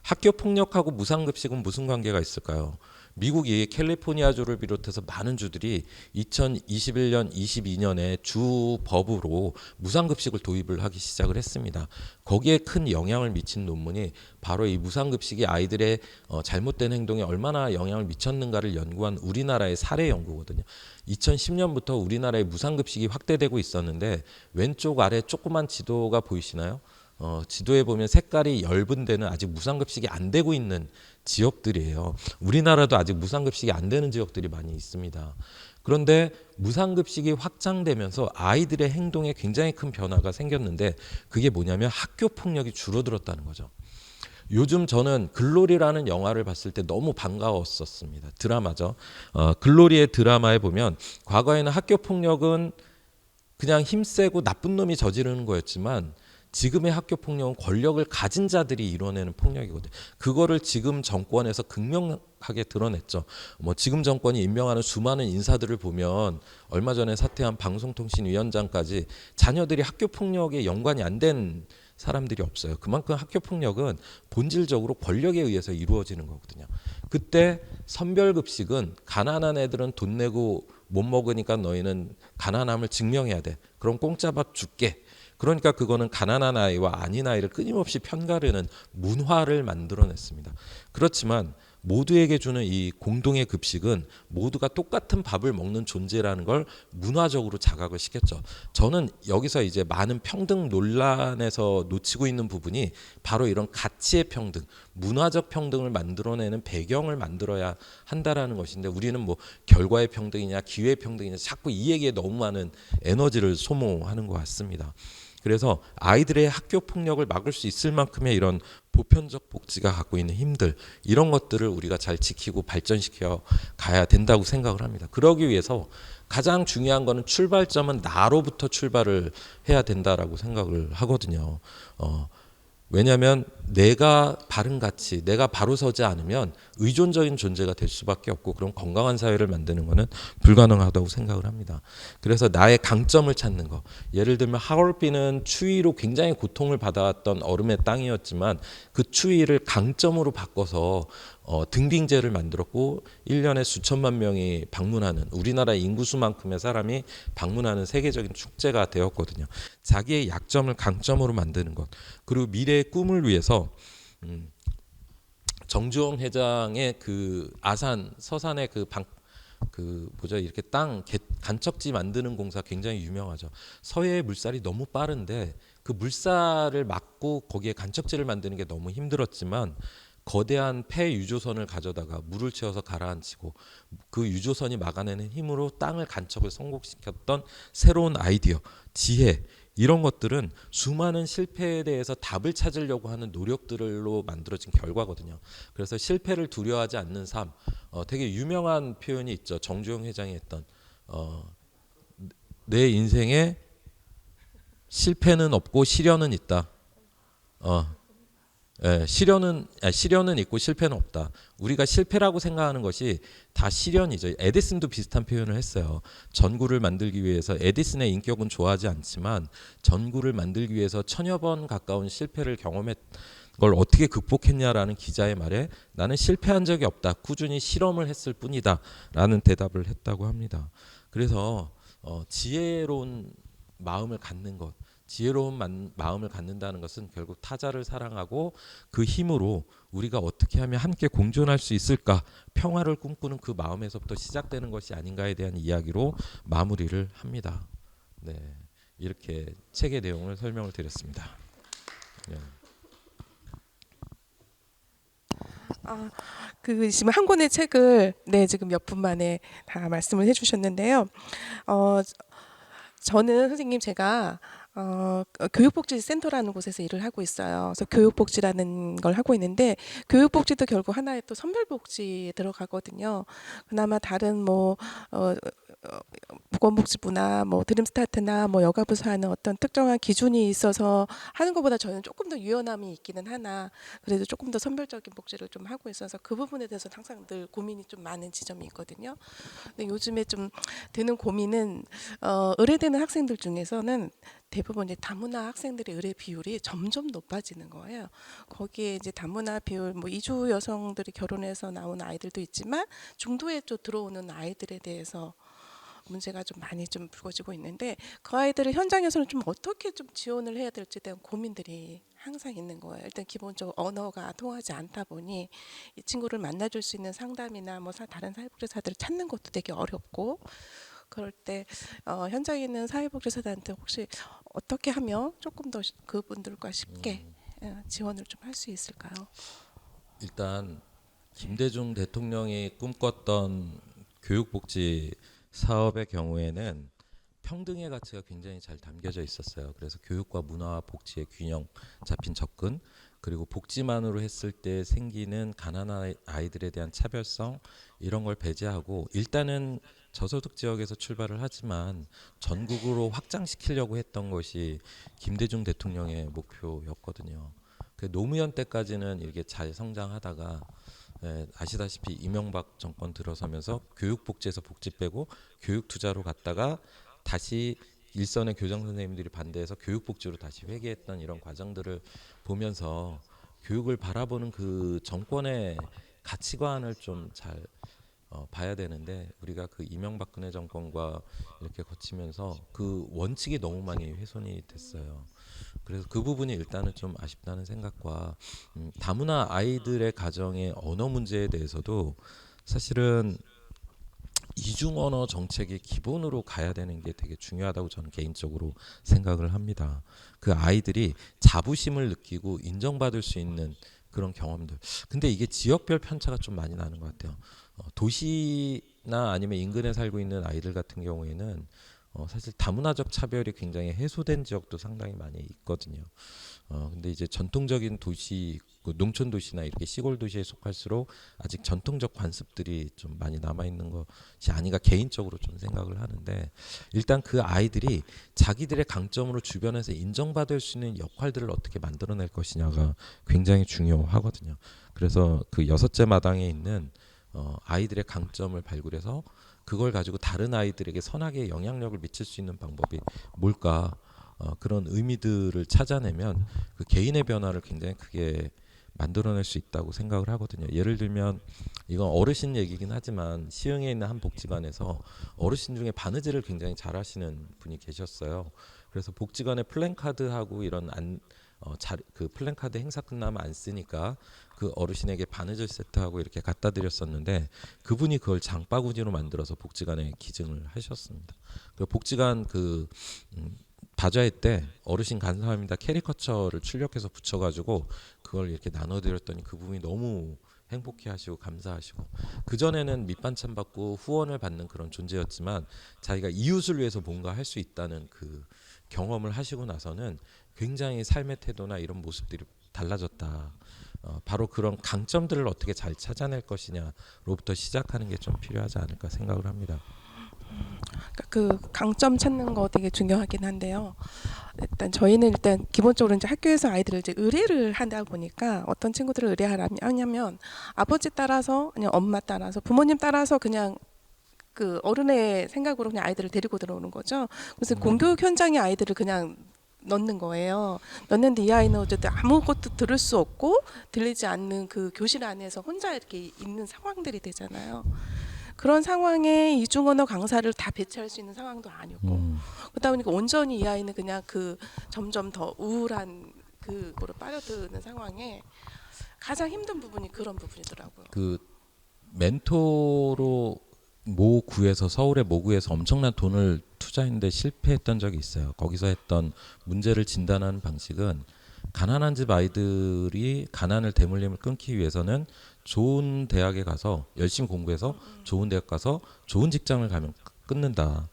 학교 폭력하고 무상급식은 무슨 관계가 있을까요? 미국이 캘리포니아주를 비롯해서 많은 주들이 2021년, 22년에 주 법으로 무상급식을 도입을 하기 시작을 했습니다. 거기에 큰 영향을 미친 논문이 바로 이 무상급식이 아이들의 잘못된 행동에 얼마나 영향을 미쳤는가를 연구한 우리나라의 사례 연구거든요. 2010년부터 우리나라의 무상급식이 확대되고 있었는데 왼쪽 아래 조그만 지도가 보이시나요? 지도에 보면 색깔이 엷은 데는 아직 무상급식이 안 되고 있는 지역들이에요. 우리나라도 아직 무상급식이 안 되는 지역들이 많이 있습니다. 그런데 무상급식이 확장되면서 아이들의 행동에 굉장히 큰 변화가 생겼는데 그게 뭐냐면 학교 폭력이 줄어들었다는 거죠. 요즘 저는 글로리라는 영화를 봤을 때 너무 반가웠었습니다. 드라마죠. 글로리의 드라마에 보면 과거에는 학교 폭력은 그냥 힘세고 나쁜 놈이 저지르는 거였지만 지금의 학교 폭력은 권력을 가진 자들이 이뤄내는 폭력이거든요. 그거를 지금 정권에서 극명하게 드러냈죠. 뭐 지금 정권이 임명하는 수많은 인사들을 보면 얼마 전에 사퇴한 방송통신위원장까지 자녀들이 학교 폭력에 연관이 안 된 사람들이 없어요. 그만큼 학교 폭력은 본질적으로 권력에 의해서 이루어지는 거거든요. 그때 선별급식은 가난한 애들은 돈 내고 못 먹으니까 너희는 가난함을 증명해야 돼. 그럼 공짜 밥 줄게. 그러니까 그거는 가난한 아이와 아닌 아이를 끊임없이 편가르는 문화를 만들어냈습니다. 그렇지만 모두에게 주는 이 공동의 급식은 모두가 똑같은 밥을 먹는 존재라는 걸 문화적으로 자각을 시켰죠. 저는 여기서 이제 많은 평등 논란에서 놓치고 있는 부분이 바로 이런 가치의 평등, 문화적 평등을 만들어내는 배경을 만들어야 한다라는 것인데 우리는 뭐 결과의 평등이냐 기회의 평등이냐 자꾸 이 얘기에 너무 많은 에너지를 소모하는 것 같습니다. 그래서 아이들의 학교 폭력을 막을 수 있을 만큼의 이런 보편적 복지가 갖고 있는 힘들 이런 것들을 우리가 잘 지키고 발전시켜 가야 된다고 생각을 합니다. 그러기 위해서 가장 중요한 거는 출발점은 나로부터 출발을 해야 된다라고 생각을 하거든요. 왜냐하면 내가 바른 가치, 내가 바로 서지 않으면 의존적인 존재가 될 수밖에 없고 그럼 건강한 사회를 만드는 것은 불가능하다고 생각을 합니다. 그래서 나의 강점을 찾는 거. 예를 들면 하얼빈은 추위로 굉장히 고통을 받아왔던 얼음의 땅이었지만 그 추위를 강점으로 바꿔서 등빙제를 만들었고 1년에 수천만 명이 방문하는 우리나라 인구수만큼의 사람이 방문하는 세계적인 축제가 되었거든요. 자기의 약점을 강점으로 만드는 것. 그리고 미래의 꿈을 위해서 정주영 회장의 그 아산 서산의 이렇게 땅 간척지 만드는 공사 굉장히 유명하죠. 서해의 물살이 너무 빠른데 그 물살을 막고 거기에 간척지를 만드는 게 너무 힘들었지만 거대한 폐 유조선을 가져다가 물을 채워서 가라앉히고 그 유조선이 막아내는 힘으로 땅을 간척을 성공시켰던 새로운 아이디어, 지혜 이런 것들은 수많은 실패에 대해서 답을 찾으려고 하는 노력들로 만들어진 결과거든요. 그래서 실패를 두려워하지 않는 삶, 되게 유명한 표현이 있죠. 정주영 회장이 했던 내 인생에 실패는 없고 시련은 있다. 시련은 있고 실패는 없다. 우리가 실패라고 생각하는 것이 다 시련이죠. 에디슨도 비슷한 표현을 했어요. 전구를 만들기 위해서 에디슨의 인격은 좋아하지 않지만 전구를 만들기 위해서 1000여 번 가까운 실패를 경험했 걸 어떻게 극복했냐라는 기자의 말에 나는 실패한 적이 없다. 꾸준히 실험을 했을 뿐이다. 라는 대답을 했다고 합니다. 그래서 지혜로운 마음을 갖는 것 지혜로운 마음을 갖는다는 것은 결국 타자를 사랑하고 그 힘으로 우리가 어떻게 하면 함께 공존할 수 있을까 평화를 꿈꾸는 그 마음에서부터 시작되는 것이 아닌가에 대한 이야기로 마무리를 합니다. 네, 이렇게 책의 내용을 설명을 드렸습니다. 네. 지금 한 권의 책을 지금 몇 분 만에 다 말씀을 해주셨는데요. 저는 선생님 제가 교육복지센터라는 곳에서 일을 하고 있어요. 그래서 교육복지라는 걸 하고 있는데 교육복지도 결국 하나의 또 선별복지에 들어가거든요. 그나마 다른 보건복지부나 드림스타트나 여가부서 하는 어떤 특정한 기준이 있어서 하는 것보다 저는 조금 더 유연함이 있기는 하나 그래도 조금 더 선별적인 복지를 좀 하고 있어서 그 부분에 대해서 항상 늘 고민이 좀 많은 지점이 있거든요. 근데 요즘에 좀 드는 고민은 의뢰되는 학생들 중에서는 대부분 이제 다문화 학생들의 의뢰 비율이 점점 높아지는 거예요. 거기에 이제 다문화 비율, 뭐 이주 여성들이 결혼해서 나온 아이들도 있지만 중도에 또 들어오는 아이들에 대해서 문제가 좀 많이 좀 불거지고 있는데, 그 아이들을 현장에서는 좀 어떻게 좀 지원을 해야 될지에 대한 고민들이 항상 있는 거예요. 일단 기본적으로 언어가 통하지 않다 보니 이 친구를 만나줄 수 있는 상담이나 뭐 다른 사회복지사들을 찾는 것도 되게 어렵고, 그럴 때 현장에 있는 사회복지사들한테 혹시 어떻게 하면 조금 더 그분들과 쉽게 지원을 좀 할 수 있을까요? 일단 김대중 대통령이 꿈꿨던 교육복지 사업의 경우에는 평등의 가치가 굉장히 잘 담겨져 있었어요. 그래서 교육과 문화와 복지의 균형 잡힌 접근, 그리고 복지만으로 했을 때 생기는 가난한 아이들에 대한 차별성, 이런 걸 배제하고 일단은 저소득 지역에서 출발을 하지만 전국으로 확장시키려고 했던 것이 김대중 대통령의 목표였거든요. 그 노무현 때까지는 이렇게 잘 성장하다가 아시다시피 이명박 정권 들어서면서 교육복지에서 복지 빼고 교육 투자로 갔다가 다시 일선의 교장 선생님들이 반대해서 교육복지로 다시 회귀했던 이런 과정들을 보면서 교육을 바라보는 그 정권의 가치관을 좀 잘 봐야 되는데, 우리가 그 이명박근혜 정권과 이렇게 거치면서 그 원칙이 너무 많이 훼손이 됐어요. 그래서 그 부분이 일단은 좀 아쉽다는 생각과, 다문화 아이들의 가정의 언어 문제에 대해서도 사실은 이중 언어 정책이 기본으로 가야 되는 게 되게 중요하다고 저는 개인적으로 생각을 합니다. 그 아이들이 자부심을 느끼고 인정받을 수 있는 그런 경험들. 근데 이게 지역별 편차가 좀 많이 나는 것 같아요. 도시나 아니면 인근에 살고 있는 아이들 같은 경우에는 사실 다문화적 차별이 굉장히 해소된 지역도 상당히 많이 있거든요. 근데 이제 전통적인 도시, 그 농촌 도시나 이렇게 시골 도시에 속할수록 아직 전통적 관습들이 좀 많이 남아 있는 것이 아닌가 개인적으로 좀 생각을 하는데, 일단 그 아이들이 자기들의 강점으로 주변에서 인정받을 수 있는 역할들을 어떻게 만들어낼 것이냐가 굉장히 중요하거든요. 그래서 그 6째 마당에 있는 아이들의 강점을 발굴해서 그걸 가지고 다른 아이들에게 선하게 영향력을 미칠 수 있는 방법이 뭘까, 그런 의미들을 찾아내면 그 개인의 변화를 굉장히 크게 만들어낼 수 있다고 생각을 하거든요. 예를 들면 이건 어르신 얘기긴 하지만 시흥에 있는 한 복지관에서 어르신 중에 바느질을 굉장히 잘하시는 분이 계셨어요. 그래서 복지관에 플랜카드하고 이런 그 플랜카드 행사 끝나면 안 쓰니까 그 어르신에게 바느질 세트하고 이렇게 갖다 드렸었는데, 그분이 그걸 장바구니로 만들어서 복지관에 기증을 하셨습니다. 그 복지관 다자회 때 어르신 감사합니다 캐리커처를 출력해서 붙여가지고 그걸 이렇게 나눠드렸더니 그분이 너무 행복해하시고 감사하시고, 그 전에는 밑반찬 받고 후원을 받는 그런 존재였지만 자기가 이웃을 위해서 뭔가 할 수 있다는 그 경험을 하시고 나서는 굉장히 삶의 태도나 이런 모습들이 달라졌다. 바로 그런 강점들을 어떻게 잘 찾아낼 것이냐로부터 시작하는 게 좀 필요하지 않을까 생각을 합니다. 그러니까 그 강점 찾는 거 되게 중요하긴 한데요. 일단 저희는 일단 기본적으로 이제 학교에서 아이들을 이제 의뢰를 하다 보니까 어떤 친구들을 의뢰하냐면 아버지 따라서 아니면 엄마 따라서 부모님 따라서 그냥 그 어른의 생각으로 그냥 아이들을 데리고 들어오는 거죠. 그래서 공교육 현장에 아이들을 그냥 넣는 거예요. 넣는데 이 아이는 어쨌든 아무것도 들을 수 없고 들리지 않는 그 교실 안에서 혼자 이렇게 있는 상황들이 되잖아요. 그런 상황에 이중언어 강사를 다 배치할 수 있는 상황도 아니고, 그러다 보니까 온전히 이 아이는 그냥 그 점점 더 우울한 그거로 빠져드는 상황에 가장 힘든 부분이 그런 부분이더라고요. 그 멘토로 모 구에서 서울의 모 구에서 엄청난 돈을 투자했는데 실패했던 적이 있어요. 거기서 했던 문제를 진단하는 방식은 가난한 집 아이들이 가난을 대물림을 끊기 위해서는 좋은 대학에 가서 열심히 공부해서 좋은 대학 가서 좋은 직장을 가면 끊는다.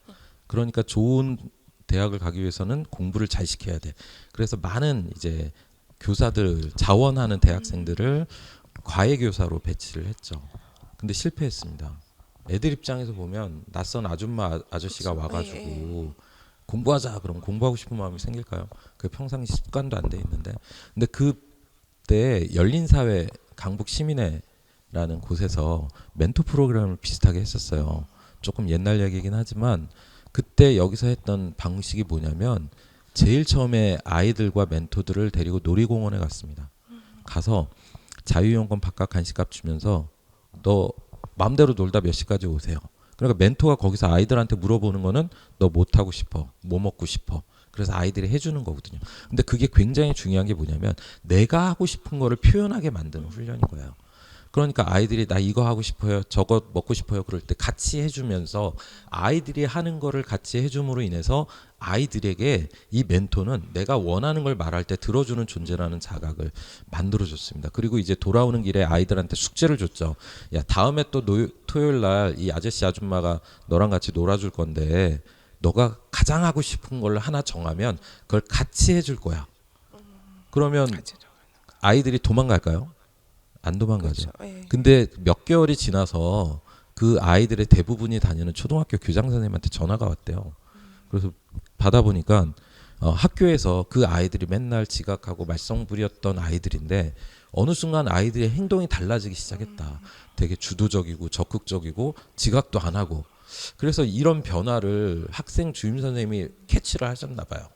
그러니까 좋은 대학을 가기 위해서는 공부를 잘 시켜야 돼. 그래서 많은 이제 교사들 자원하는 대학생들을 과외 교사로 배치를 했죠. 근데 실패했습니다. 애들 입장에서 보면 낯선 아줌마 아저씨가 그쵸. 와가지고 예. 공부하자 그럼 공부하고 싶은 마음이 생길까요? 그 평상시 습관도 안 돼 있는데. 근데 그때 열린사회 강북 시민회라는 곳에서 멘토 프로그램을 비슷하게 했었어요. 조금 옛날 얘기긴 하지만 그때 여기서 했던 방식이 뭐냐면 제일 처음에 아이들과 멘토들을 데리고 놀이공원에 갔습니다. 가서 자유이용권 바깥 간식값 주면서 너 마음대로 놀다 몇 시까지 오세요. 그러니까 멘토가 거기서 아이들한테 물어보는 거는 너 뭐 타고 싶어? 뭐 먹고 싶어? 그래서 아이들이 해주는 거거든요. 근데 그게 굉장히 중요한 게 뭐냐면 내가 하고 싶은 거를 표현하게 만드는 훈련인 거예요. 그러니까 아이들이 나 이거 하고 싶어요, 저거 먹고 싶어요 그럴 때 같이 해주면서 아이들이 하는 거를 같이 해줌으로 인해서 아이들에게 이 멘토는 내가 원하는 걸 말할 때 들어주는 존재라는 자각을 만들어줬습니다. 그리고 이제 돌아오는 길에 아이들한테 숙제를 줬죠. 야, 다음에 또 토요일 날 이 아저씨 아줌마가 너랑 같이 놀아줄 건데 너가 가장 하고 싶은 걸 하나 정하면 그걸 같이 해줄 거야. 그러면 아이들이 도망갈까요? 안 도망가죠. 그렇죠. 예. 근데 몇 개월이 지나서 그 아이들의 대부분이 다니는 초등학교 교장 선생님한테 전화가 왔대요. 그래서 받아보니까 학교에서 그 아이들이 맨날 지각하고 말썽 부렸던 아이들인데 어느 순간 아이들의 행동이 달라지기 시작했다. 되게 주도적이고 적극적이고 지각도 안 하고. 그래서 이런 변화를 학생 주임 선생님이 캐치를 하셨나 봐요.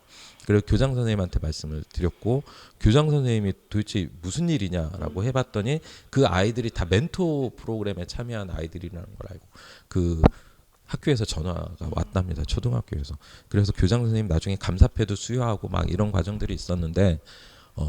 그래서 교장 선생님한테 말씀을 드렸고 교장 선생님이 도대체 무슨 일이냐라고 해봤더니 그 아이들이 다 멘토 프로그램에 참여한 아이들이라는 걸 알고 그 학교에서 전화가 왔답니다. 초등학교에서. 그래서 교장 선생님 나중에 감사패도 수여하고 막 이런 과정들이 있었는데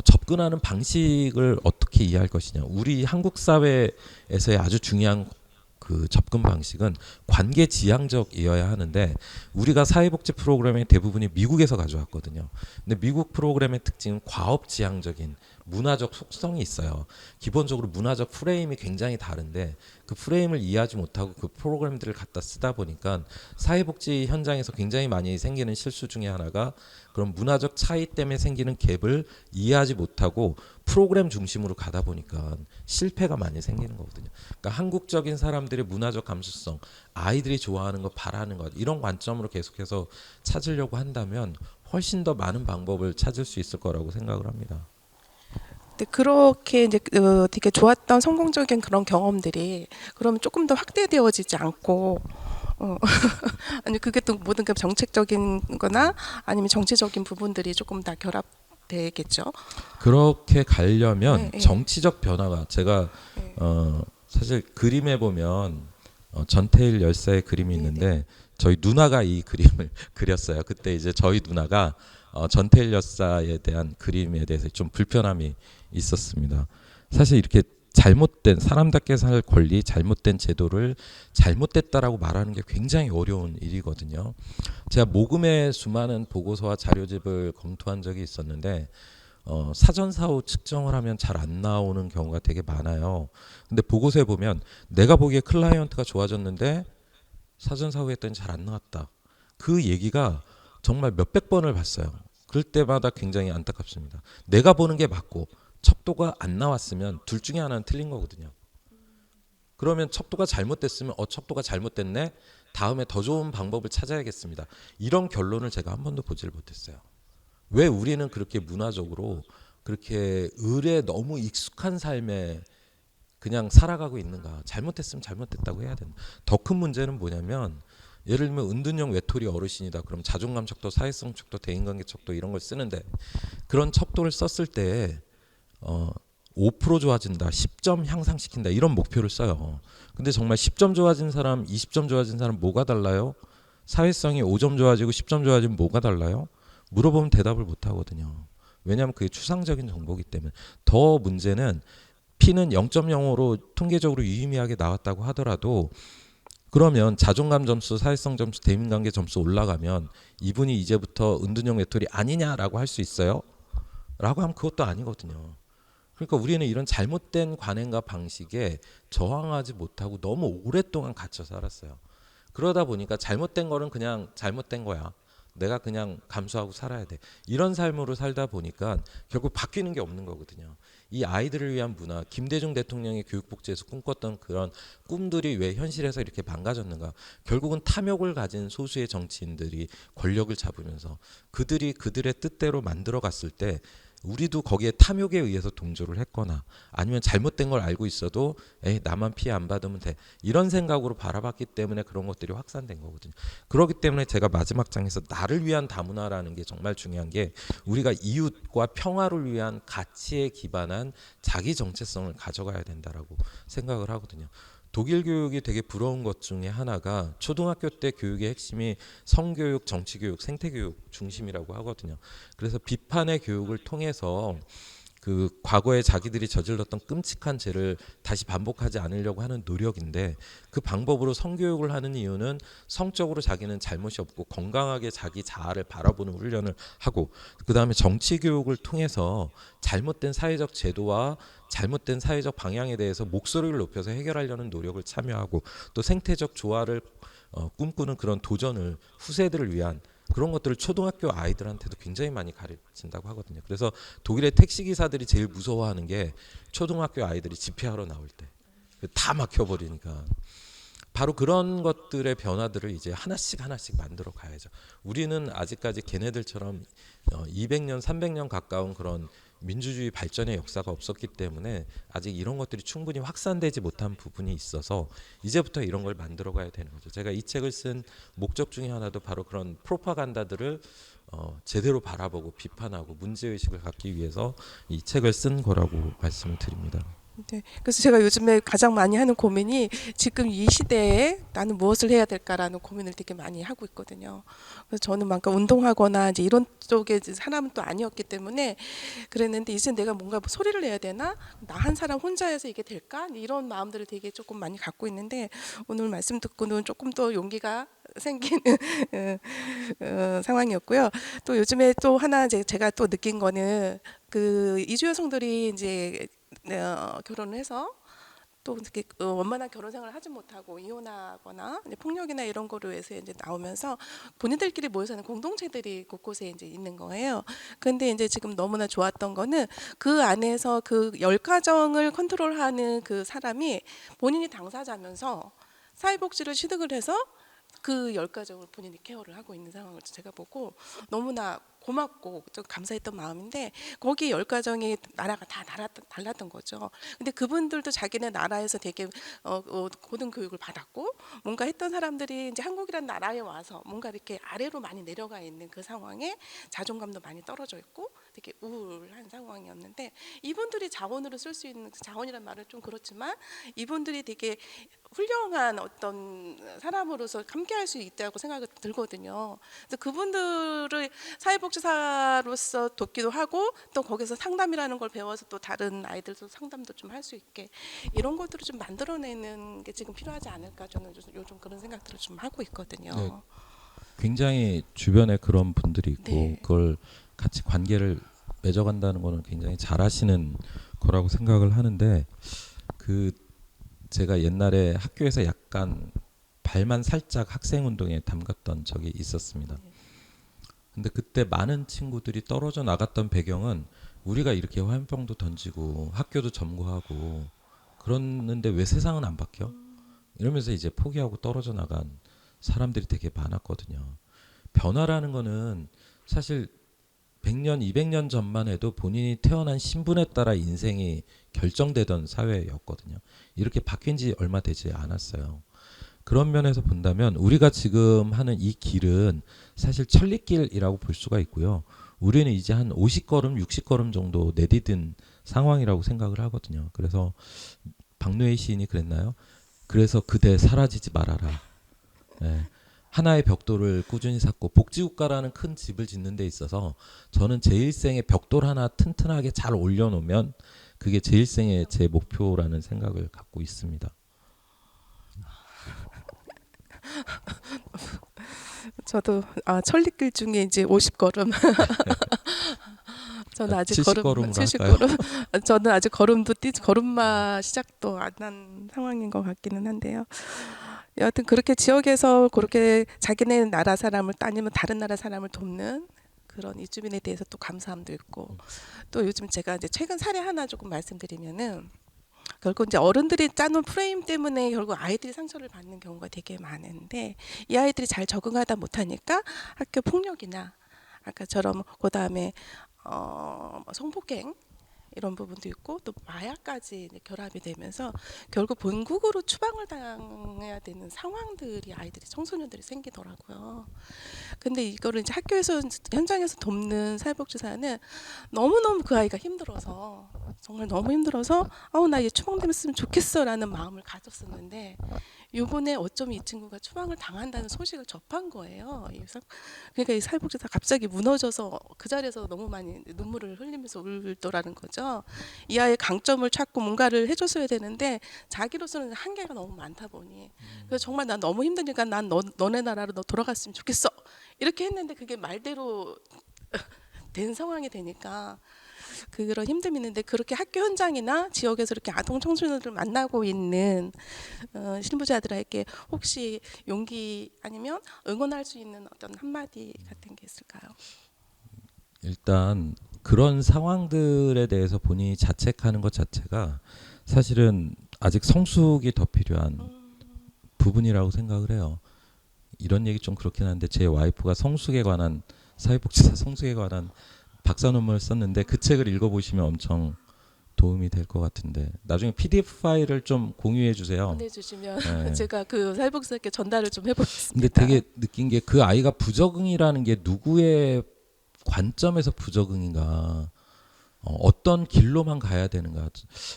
접근하는 방식을 어떻게 이해할 것이냐. 우리 한국 사회에서의 아주 중요한 그 접근 방식은 관계 지향적이어야 하는데 우리가 사회복지 프로그램의 대부분이 미국에서 가져왔거든요. 근데 미국 프로그램의 특징은 과업 지향적인 문화적 속성이 있어요. 기본적으로 문화적 프레임이 굉장히 다른데 그 프레임을 이해하지 못하고 그 프로그램들을 갖다 쓰다 보니까 사회복지 현장에서 굉장히 많이 생기는 실수 중에 하나가 그런 문화적 차이 때문에 생기는 갭을 이해하지 못하고 프로그램 중심으로 가다 보니까 실패가 많이 생기는 거거든요. 그러니까 한국적인 사람들의 문화적 감수성, 아이들이 좋아하는 것, 바라는 것 이런 관점으로 계속해서 찾으려고 한다면 훨씬 더 많은 방법을 찾을 수 있을 거라고 생각을 합니다. 근데 그렇게 이제 되게 좋았던 성공적인 그런 경험들이 그러면 조금 더 확대되어지지 않고 아니 그게 또 모든 게 정책적인 거나 아니면 정치적인 부분들이 조금 다 결합되겠죠. 그렇게 가려면 네, 정치적 변화가 제가 네. 사실 그림에 보면 전태일 열사의 그림이 있는데 저희 누나가 이 그림을 그렸어요. 그때 이제 저희 누나가 전태일 열사에 대한 그림에 대해서 좀 불편함이 있었습니다. 사실 이렇게 잘못된 사람답게 살 권리, 잘못된 제도를 잘못됐다라고 말하는 게 굉장히 어려운 일이거든요. 제가 모금의 수많은 보고서와 자료집을 검토한 적이 있었는데 사전사후 측정을 하면 잘 안 나오는 경우가 되게 많아요. 근데 보고서에 보면 내가 보기에 클라이언트가 좋아졌는데 사전사후 했더니 잘 안 나왔다. 그 얘기가 정말 몇백 번을 봤어요. 그럴 때마다 굉장히 안타깝습니다. 내가 보는 게 맞고 척도가 안 나왔으면 둘 중에 하나는 틀린 거거든요. 그러면 척도가 잘못됐으면 척도가 잘못됐네. 다음에 더 좋은 방법을 찾아야겠습니다. 이런 결론을 제가 한 번도 보질 못했어요. 왜 우리는 그렇게 문화적으로 그렇게 을에 너무 익숙한 삶에 그냥 살아가고 있는가. 잘못했으면 잘못됐다고 해야 된다. 더 큰 문제는 뭐냐면 예를 들면 은둔형 외톨이 어르신이다. 그럼 자존감 척도, 사회성 척도, 대인관계 척도 이런 걸 쓰는데 그런 척도를 썼을 때 5% 좋아진다, 10점 향상시킨다 이런 목표를 써요. 근데 정말 10점 좋아진 사람, 20점 좋아진 사람 뭐가 달라요? 사회성이 5점 좋아지고 10점 좋아지면 뭐가 달라요? 물어보면 대답을 못 하거든요. 왜냐하면 그게 추상적인 정보이기 때문에. 더 문제는 P는 0.05로 통계적으로 유의미하게 나왔다고 하더라도 그러면 자존감 점수, 사회성 점수, 대인관계 점수 올라가면 이분이 이제부터 은둔형 외톨이 아니냐라고 할 수 있어요? 라고 하면 그것도 아니거든요. 그러니까 우리는 이런 잘못된 관행과 방식에 저항하지 못하고 너무 오랫동안 갇혀 살았어요. 그러다 보니까 잘못된 거는 그냥 잘못된 거야. 내가 그냥 감수하고 살아야 돼. 이런 삶으로 살다 보니까 결국 바뀌는 게 없는 거거든요. 이 아이들을 위한 문화, 김대중 대통령이 교육복지에서 꿈꿨던 그런 꿈들이 왜 현실에서 이렇게 망가졌는가. 결국은 탐욕을 가진 소수의 정치인들이 권력을 잡으면서 그들이 그들의 뜻대로 만들어 갔을 때 우리도 거기에 탐욕에 의해서 동조를 했거나 아니면 잘못된 걸 알고 있어도 에이 나만 피해 안 받으면 돼 이런 생각으로 바라봤기 때문에 그런 것들이 확산된 거거든요. 그렇기 때문에 제가 마지막 장에서 나를 위한 다문화라는 게 정말 중요한 게 우리가 이웃과 평화를 위한 가치에 기반한 자기 정체성을 가져가야 된다라고 생각을 하거든요. 독일 교육이 되게 부러운 것 중에 하나가 초등학교 때 교육의 핵심이 성교육, 정치교육, 생태교육 중심이라고 하거든요. 그래서 비판의 교육을 통해서 그 과거에 자기들이 저질렀던 끔찍한 죄를 다시 반복하지 않으려고 하는 노력인데 그 방법으로 성교육을 하는 이유는 성적으로 자기는 잘못이 없고 건강하게 자기 자아를 바라보는 훈련을 하고 그 다음에 정치교육을 통해서 잘못된 사회적 제도와 잘못된 사회적 방향에 대해서 목소리를 높여서 해결하려는 노력을 참여하고 또 생태적 조화를 꿈꾸는 그런 도전을 후세들을 위한 그런 것들을 초등학교 아이들한테도 굉장히 많이 가르친다고 하거든요. 그래서 독일의 택시 기사들이 제일 무서워하는 게 초등학교 아이들이 집회하러 나올 때 다 막혀버리니까 바로 그런 것들의 변화들을 이제 하나씩 하나씩 만들어 가야죠. 우리는 아직까지 걔네들처럼 200년, 300년 가까운 그런 민주주의 발전의 역사가 없었기 때문에 아직 이런 것들이 충분히 확산되지 못한 부분이 있어서 이제부터 이런 걸 만들어 가야 되는 거죠. 제가 이 책을 쓴 목적 중에 하나도 바로 그런 프로파간다들을 제대로 바라보고 비판하고 문제의식을 갖기 위해서 이 책을 쓴 거라고 말씀을 드립니다. 네. 그래서 제가 요즘에 가장 많이 하는 고민이 지금 이 시대에 나는 무엇을 해야 될까라는 고민을 되게 많이 하고 있거든요. 그래서 저는 막 운동하거나 이제 이런 쪽의 사람은 또 아니었기 때문에 그랬는데 이제 내가 뭔가 소리를 내야 되나? 나 한 사람 혼자 해서 이게 될까? 이런 마음들을 되게 조금 많이 갖고 있는데 오늘 말씀 듣고는 조금 더 용기가 생기는 상황이었고요. 또 요즘에 또 하나 제가 또 느낀 거는 그 이주 여성들이 이제 결혼을 해서 또 이렇게 원만한 결혼 생활을 하지 못하고 이혼하거나 이제 폭력이나 이런 거로 해서 이제 나오면서 본인들끼리 모여 사는 공동체들이 곳곳에 이제 있는 거예요. 근데 이제 지금 너무나 좋았던 거는 그 안에서 그 10가정을 컨트롤하는 그 사람이 본인이 당사자면서 사회복지를 취득을 해서 그 10가정을 본인이 케어를 하고 있는 상황을 제가 보고 너무나 고맙고 좀 감사했던 마음인데 거기 10가정이 나라가 다 달랐던 거죠. 근데 그분들도 자기네 나라에서 되게 고등 교육을 받았고 뭔가 했던 사람들이 이제 한국이라는 나라에 와서 뭔가 이렇게 아래로 많이 내려가 있는 그 상황에 자존감도 많이 떨어져 있고 되게 우울한 상황이었는데 이분들이 자원으로 쓸 수 있는 자원이란 말은 좀 그렇지만 이분들이 되게 훌륭한 어떤 사람으로서 함께할 수 있다고 생각이 들거든요. 그래서 그분들을 사회복지사로서 돕기도 하고 또 거기서 상담이라는 걸 배워서 또 다른 아이들도 상담도 좀 할 수 있게 이런 것들을 좀 만들어내는 게 지금 필요하지 않을까 저는 요즘 그런 생각들을 좀 하고 있거든요. 네. 굉장히 주변에 그런 분들이 있고 네. 그걸 같이 관계를 맺어간다는 거는 굉장히 잘하시는 거라고 생각을 하는데 그 제가 옛날에 학교에서 약간 발만 살짝 학생 운동에 담갔던 적이 있었습니다. 근데 그때 많은 친구들이 떨어져 나갔던 배경은 우리가 이렇게 화염병도 던지고 학교도 점거하고 그랬는데 왜 세상은 안 바뀌어? 이러면서 이제 포기하고 떨어져 나간 사람들이 되게 많았거든요. 변화라는 거는 사실 100년, 200년 전만 해도 본인이 태어난 신분에 따라 인생이 결정되던 사회였거든요. 이렇게 바뀐 지 얼마 되지 않았어요. 그런 면에서 본다면 우리가 지금 하는 이 길은 사실 천리길이라고 볼 수가 있고요. 우리는 이제 한 50걸음, 60걸음 정도 내디딘 상황이라고 생각을 하거든요. 그래서 박노해 시인이 그랬나요? 그래서 그대 사라지지 말아라. 네. 하나의 벽돌을 꾸준히 쌓고 복지국가라는 큰 집을 짓는 데 있어서 저는 제 일생에 벽돌 하나 튼튼하게 잘 올려놓으면 그게 제 일생의 제 목표라는 생각을 갖고 있습니다. 저도 천리길 중에 이제 50걸음. 저는 아직 70걸음으로 70걸음. 저는 아직 걸음마 시작도 안 한 상황인 것 같기는 한데요. 여하튼 그렇게 지역에서 그렇게 자기네 나라 사람을 아니면 다른 나라 사람을 돕는 그런 이주민에 대해서 또 감사함도 있고 또 요즘 제가 이제 최근 사례 하나 조금 말씀드리면은 결국 이제 어른들이 짜놓은 프레임 때문에 결국 아이들이 상처를 받는 경우가 되게 많은데 이 아이들이 잘 적응하다 못하니까 학교 폭력이나 아까처럼 그다음에 뭐 성폭행 이런 부분도 있고 또 마약까지 이제 결합이 되면서 결국 본국으로 추방을 당해야 되는 상황들이 아이들이 청소년들이 생기더라고요. 근데 이거를 이제 학교에서 현장에서 돕는 사회복지사는 너무너무 그 아이가 힘들어서 정말 너무 힘들어서 나 얘 추방됐으면 좋겠어라는 마음을 가졌었는데 요번에 어쩜 이 친구가 추방을 당한다는 소식을 접한 거예요. 그러니까 이 사회복지사 갑자기 무너져서 그 자리에서 너무 많이 눈물을 흘리면서 울더라는 거죠. 이 아이의 강점을 찾고 뭔가를 해줬어야 되는데 자기로서는 한계가 너무 많다 보니 그래서 정말 난 너무 힘드니까 난 너네 나라로 너 돌아갔으면 좋겠어 이렇게 했는데 그게 말대로 된 상황이 되니까 그런 힘듦이 있는데 그렇게 학교 현장이나 지역에서 이렇게 아동 청소년들을 만나고 있는 신부자들에게 혹시 용기 아니면 응원할 수 있는 어떤 한마디 같은 게 있을까요? 일단 그런 상황들에 대해서 본인이 자책하는 것 자체가 사실은 아직 성숙이 더 필요한 부분이라고 생각을 해요. 이런 얘기 좀 그렇긴 한데 제 와이프가 성숙에 관한 사회복지사 성숙에 관한 박사 논문을 썼는데 그 책을 읽어보시면 엄청 도움이 될 것 같은데 나중에 PDF 파일을 좀 공유해 주세요. 보내주시면 네. 제가 그 사회복지사께 전달을 좀 해보겠습니다. 근데 되게 느낀 게 그 아이가 부적응이라는 게 누구의 관점에서 부적응인가 어떤 길로만 가야 되는가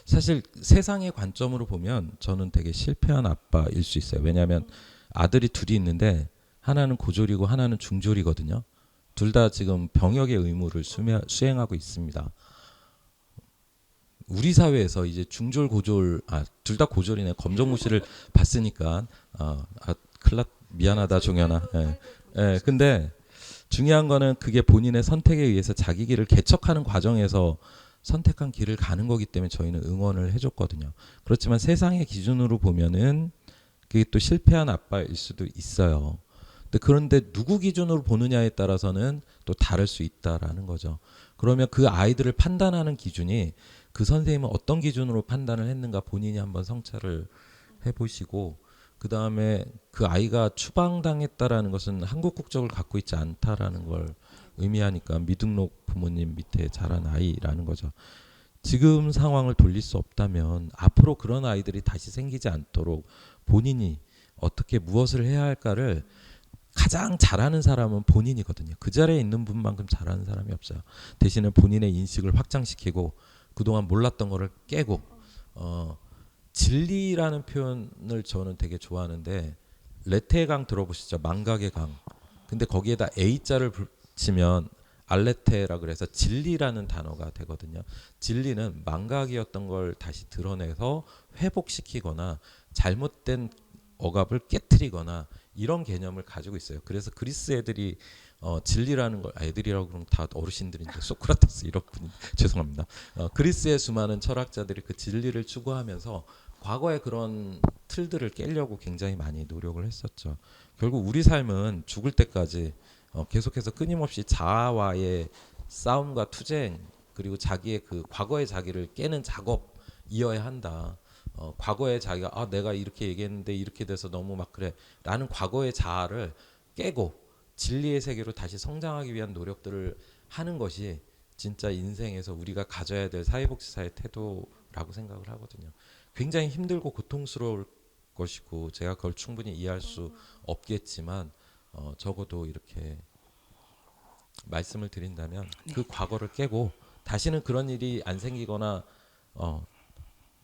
사실 세상의 관점으로 보면 저는 되게 실패한 아빠일 수 있어요. 왜냐하면 아들이 둘이 있는데 하나는 고졸이고 하나는 중졸이거든요. 둘 다 지금 병역의 의무를 수행하고 있습니다. 우리 사회에서 이제 중졸 고졸 둘 다 고졸이네. 검정고시를 봤으니까 미안하다 종현아. 근데 중요한 거는 그게 본인의 선택에 의해서 자기 길을 개척하는 과정에서 선택한 길을 가는 거기 때문에 저희는 응원을 해줬거든요. 그렇지만 세상의 기준으로 보면은 그게 또 실패한 아빠일 수도 있어요. 그런데 누구 기준으로 보느냐에 따라서는 또 다를 수 있다라는 거죠. 그러면 그 아이들을 판단하는 기준이 그 선생님은 어떤 기준으로 판단을 했는가 본인이 한번 성찰을 해보시고 그 다음에 그 아이가 추방당했다라는 것은 한국 국적을 갖고 있지 않다라는 걸 의미하니까 미등록 부모님 밑에 자란 아이라는 거죠. 지금 상황을 돌릴 수 없다면 앞으로 그런 아이들이 다시 생기지 않도록 본인이 어떻게 무엇을 해야 할까를 가장 잘하는 사람은 본인이거든요. 그 자리에 있는 분만큼 잘하는 사람이 없어요. 대신에 본인의 인식을 확장시키고 그동안 몰랐던 거를 깨고 진리라는 표현을 저는 되게 좋아하는데 레테의 강 들어보시죠? 망각의 강. 근데 거기에다 A자를 붙이면 알레테라 그래서 진리라는 단어가 되거든요. 진리는 망각이었던 걸 다시 드러내서 회복시키거나 잘못된 억압을 깨트리거나 이런 개념을 가지고 있어요. 그래서 그리스 애들이 진리라는 걸 애들이라고 그러면 다 어르신들인데 소크라테스 이런 분 죄송합니다. 그리스의 수많은 철학자들이 그 진리를 추구하면서 과거의 그런 틀들을 깨려고 굉장히 많이 노력을 했었죠. 결국 우리 삶은 죽을 때까지 계속해서 끊임없이 자아와의 싸움과 투쟁 그리고 자기의 그 과거의 자기를 깨는 작업이어야 한다. 과거의 자기가 내가 이렇게 얘기했는데 이렇게 돼서 너무 막 그래 라는 과거의 자아를 깨고 진리의 세계로 다시 성장하기 위한 노력들을 하는 것이 진짜 인생에서 우리가 가져야 될 사회복지사의 태도라고 생각을 하거든요. 굉장히 힘들고 고통스러울 것이고 제가 그걸 충분히 이해할 수 없겠지만 적어도 이렇게 말씀을 드린다면 그 과거를 깨고 다시는 그런 일이 안 생기거나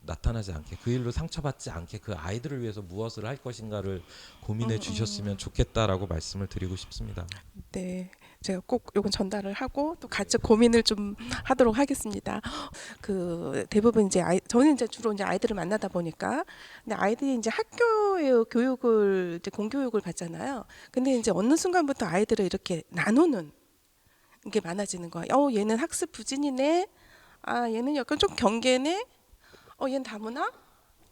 나타나지 않게 그 일로 상처받지 않게 그 아이들을 위해서 무엇을 할 것인가를 고민해 주셨으면 좋겠다라고 말씀을 드리고 싶습니다. 네, 제가 꼭 이건 전달을 하고 또 같이 고민을 좀 하도록 하겠습니다. 그 대부분 이제 저는 이제 주로 이제 아이들을 만나다 보니까 근데 아이들이 이제 학교의 교육을 이제 공교육을 받잖아요. 근데 이제 어느 순간부터 아이들을 이렇게 나누는 게 많아지는 거야. 얘는 학습 부진이네. 얘는 약간 좀 경계네. 얘는 다문화?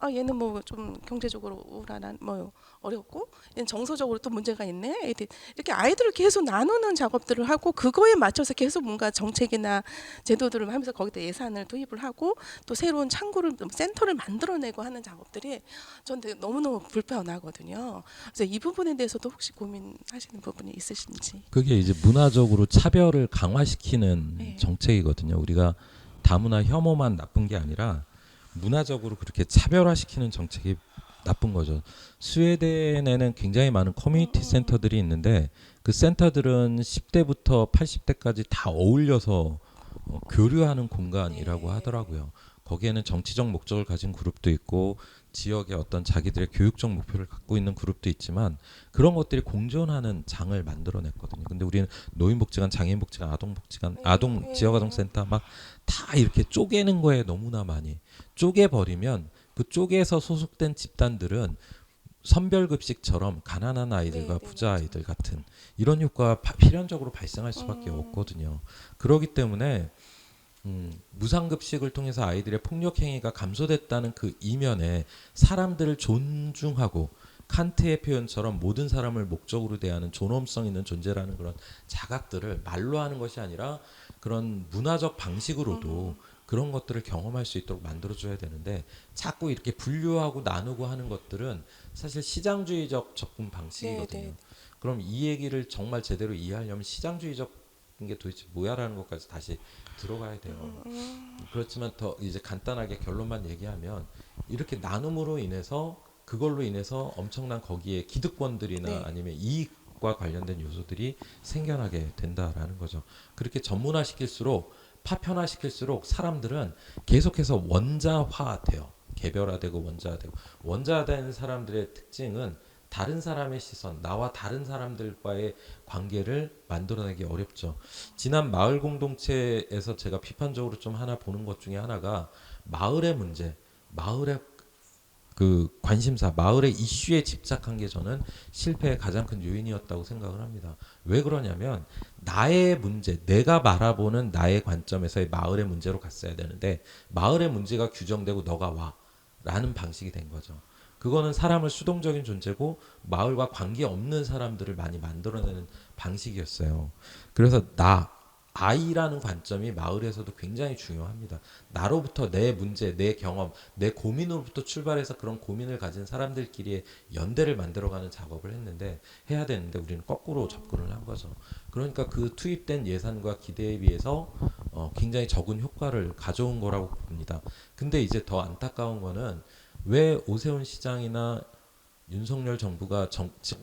아 얘는 뭐 좀 경제적으로 우울한 뭐 어렵고 얘는 정서적으로 또 문제가 있네. 애들 이렇게 아이들을 계속 나누는 작업들을 하고 그거에 맞춰서 계속 뭔가 정책이나 제도들을 하면서 거기다 예산을 투입을 하고 또 새로운 창구를 센터를 만들어내고 하는 작업들이 전 되게 너무너무 불편하거든요. 그래서 이 부분에 대해서도 혹시 고민하시는 부분이 있으신지. 그게 이제 문화적으로 차별을 강화시키는 네. 정책이거든요. 우리가 다문화 혐오만 나쁜 게 아니라 문화적으로 그렇게 차별화시키는 정책이 나쁜 거죠. 스웨덴에는 굉장히 많은 커뮤니티 센터들이 있는데 그 센터들은 10대부터 80대까지 다 어울려서 교류하는 공간이라고 하더라고요. 거기에는 정치적 목적을 가진 그룹도 있고 지역의 어떤 자기들의 교육적 목표를 갖고 있는 그룹도 있지만 그런 것들이 공존하는 장을 만들어냈거든요. 근데 우리는 노인복지관, 장애인복지관, 아동복지관, 아동 지역아동센터 막 다 이렇게 쪼개는 거에 너무나 많이 쪼개버리면 그 쪼개서 소속된 집단들은 선별급식처럼 가난한 아이들과 네, 부자 맞아요. 아이들 같은 이런 효과가 필연적으로 발생할 수밖에 없거든요. 그렇기 때문에 무상급식을 통해서 아이들의 폭력 행위가 감소됐다는 그 이면에 사람들을 존중하고 칸트의 표현처럼 모든 사람을 목적으로 대하는 존엄성 있는 존재라는 그런 자각들을 말로 하는 것이 아니라 그런 문화적 방식으로도 그런 것들을 경험할 수 있도록 만들어줘야 되는데 자꾸 이렇게 분류하고 나누고 하는 것들은 사실 시장주의적 접근 방식이거든요. 네, 네. 그럼 이 얘기를 정말 제대로 이해하려면 시장주의적 게 도대체 뭐야라는 것까지 다시 들어가야 돼요. 그렇지만 더 이제 간단하게 결론만 얘기하면 이렇게 나눔으로 인해서 그걸로 인해서 엄청난 거기에 기득권들이나 네. 아니면 이익과 관련된 요소들이 생겨나게 된다라는 거죠. 그렇게 전문화시킬수록 파편화시킬수록 사람들은 계속해서 원자화돼요. 개별화되고 원자화되고 원자화된 사람들의 특징은 다른 사람의 시선, 나와 다른 사람들과의 관계를 만들어내기 어렵죠. 지난 마을 공동체에서 제가 비판적으로 좀 하나 보는 것 중에 하나가 마을의 문제, 마을의 그 관심사, 마을의 이슈에 집착한 게 저는 실패의 가장 큰 요인이었다고 생각을 합니다. 왜 그러냐면 나의 문제, 내가 바라보는 나의 관점에서의 마을의 문제로 갔어야 되는데 마을의 문제가 규정되고 너가 와 라는 방식이 된 거죠. 그거는 사람을 수동적인 존재고 마을과 관계없는 사람들을 많이 만들어내는 방식이었어요. 그래서 아이라는 관점이 마을에서도 굉장히 중요합니다. 나로부터 내 문제, 내 경험, 내 고민으로부터 출발해서 그런 고민을 가진 사람들끼리의 연대를 만들어가는 작업을 해야 되는데 우리는 거꾸로 접근을 한 거죠. 그러니까 그 투입된 예산과 기대에 비해서 굉장히 적은 효과를 가져온 거라고 봅니다. 근데 이제 더 안타까운 거는 왜 오세훈 시장이나 윤석열 정부가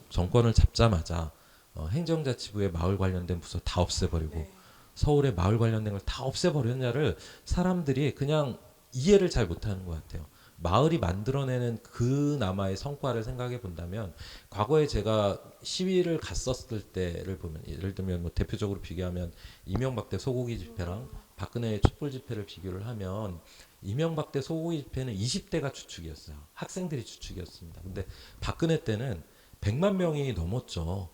정권을 잡자마자 행정자치부의 마을 관련된 부서 다 없애버리고 서울의 마을 관련된 걸 다 없애버렸냐를 사람들이 그냥 이해를 잘 못하는 것 같아요. 마을이 만들어내는 그나마의 성과를 생각해 본다면 과거에 제가 시위를 갔었을 때를 보면 예를 들면 뭐 대표적으로 비교하면 이명박 때 소고기 집회랑 박근혜의 촛불 집회를 비교를 하면 이명박 때 소고기 집회는 20대가 주축이었어요. 학생들이 주축이었습니다. 근데 박근혜 때는 100만 명이 넘었죠.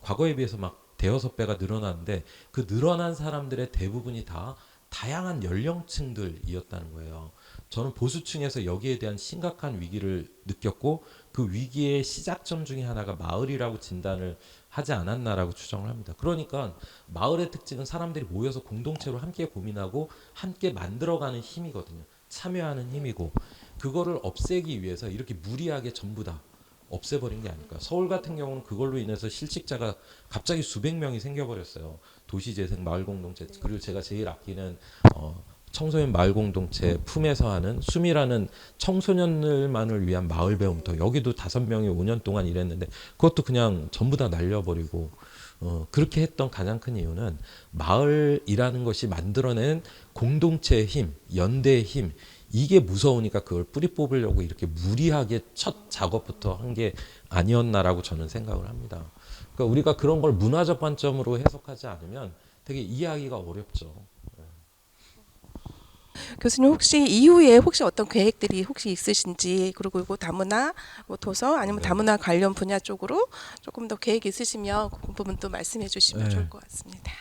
과거에 비해서 막 대여섯 배가 늘어났는데 그 늘어난 사람들의 대부분이 다 다양한 연령층들이었다는 거예요. 저는 보수층에서 여기에 대한 심각한 위기를 느꼈고 그 위기의 시작점 중에 하나가 마을이라고 진단을 하지 않았나라고 추정을 합니다. 그러니까 마을의 특징은 사람들이 모여서 공동체로 함께 고민하고 함께 만들어가는 힘이거든요. 참여하는 힘이고 그거를 없애기 위해서 이렇게 무리하게 전부 다 없애버린 게 아닐까. 서울 같은 경우는 그걸로 인해서 실직자가 갑자기 수백 명이 생겨버렸어요. 도시재생 마을공동체 그리고 제가 제일 아끼는 청소년 마을공동체 품에서 하는 숨이라는 청소년들만을 위한 마을 배움터 여기도 5명이 5년 동안 일했는데 그것도 그냥 전부 다 날려버리고 그렇게 했던 가장 큰 이유는 마을이라는 것이 만들어낸 공동체의 힘, 연대의 힘 이게 무서우니까 그걸 뿌리 뽑으려고 이렇게 무리하게 첫 작업부터 한 게 아니었나라고 저는 생각을 합니다. 그러니까 우리가 그런 걸 문화적 관점으로 해석하지 않으면 되게 이해하기가 어렵죠. 교수님 혹시 이후에 혹시 어떤 계획들이 혹시 있으신지 그리고 이거 다문화 뭐 도서 아니면 네. 다문화 관련 분야 쪽으로 조금 더 계획 있으시면 그 부분도 말씀해 주시면 네. 좋을 것 같습니다.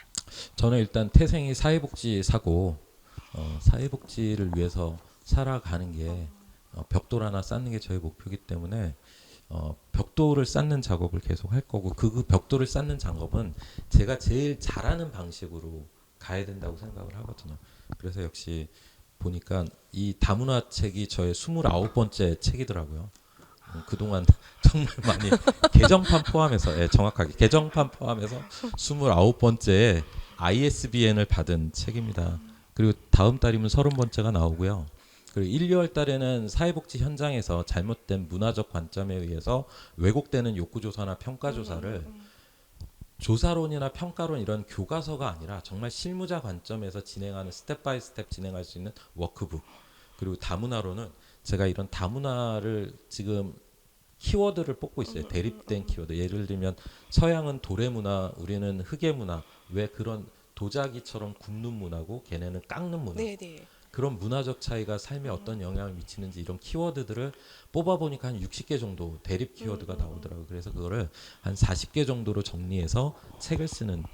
저는 일단 태생이 사회복지 사고 사회복지를 위해서 살아가는 게 벽돌 하나 쌓는 게 저희 목표이기 때문에 벽돌을 쌓는 작업을 계속 할 거고 그 벽돌을 쌓는 작업은 제가 제일 잘하는 방식으로 가야 된다고 생각을 하거든요. 그래서 역시 보니까 이 다문화 책이 저의 29번째 책이더라고요. 그동안 정말 많이 개정판 포함해서 정확하게 개정판 포함해서 29번째 ISBN을 받은 책입니다. 그리고 다음 달이면 30번째가 나오고요. 그리고 1, 2월 달에는 사회복지 현장에서 잘못된 문화적 관점에 의해서 왜곡되는 욕구조사나 평가조사를 조사론이나 평가론 이런 교과서가 아니라 정말 실무자 관점에서 진행하는 스텝 바이 스텝 진행할 수 있는 워크북. 그리고 다문화로는 제가 이런 다문화를 지금 키워드를 뽑고 있어요. 대립된 키워드. 예를 들면 서양은 도래 문화, 우리는 흑의 문화. 왜 그런 도자기처럼 굽는 문화고 걔네는 깎는 문화. 네네. 그런 문화적 차이가 삶에 어떤 영향을 미치는지 이런 키워드들을 뽑아보니까 한 60개 정도 대립 키워드가 나오더라고요. 그래서 그거를 한 40개 정도로 정리해서 책을 쓰는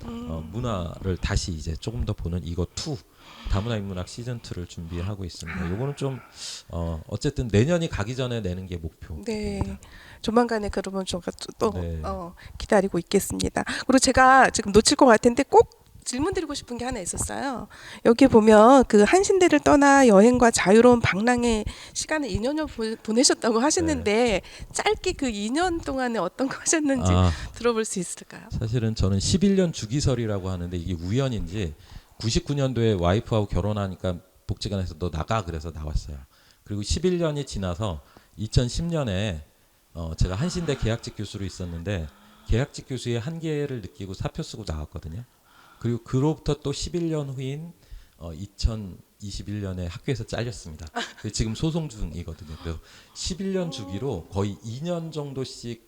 문화를 다시 이제 조금 더 보는 이거 2 다문화 인문학 시즌 2를 준비하고 있습니다. 요거는 좀 어쨌든 내년이 가기 전에 내는 게 목표입니다. 네. 조만간에 그러면 제가 또 네. 기다리고 있겠습니다. 그리고 제가 지금 놓칠 것 같은데 꼭 질문 드리고 싶은 게 하나 있었어요. 여기 보면 그 한신대를 떠나 여행과 자유로운 방랑의 시간을 2년여 보내셨다고 하시는데 짧게 그 2년 동안에 어떤 거 하셨는지 들어볼 수 있을까요? 사실은 저는 11년 주기설이라고 하는데 이게 우연인지 99년도에 와이프하고 결혼하니까 복지관에서 너 나가 그래서 나왔어요. 그리고 11년이 지나서 2010년에 제가 한신대 계약직 교수로 있었는데 계약직 교수의 한계를 느끼고 사표 쓰고 나왔거든요. 그리고 그로부터 또 11년 후인 2021년에 학교에서 잘렸습니다. 지금 소송 중이거든요. 그래서 11년 주기로 거의 2년 정도씩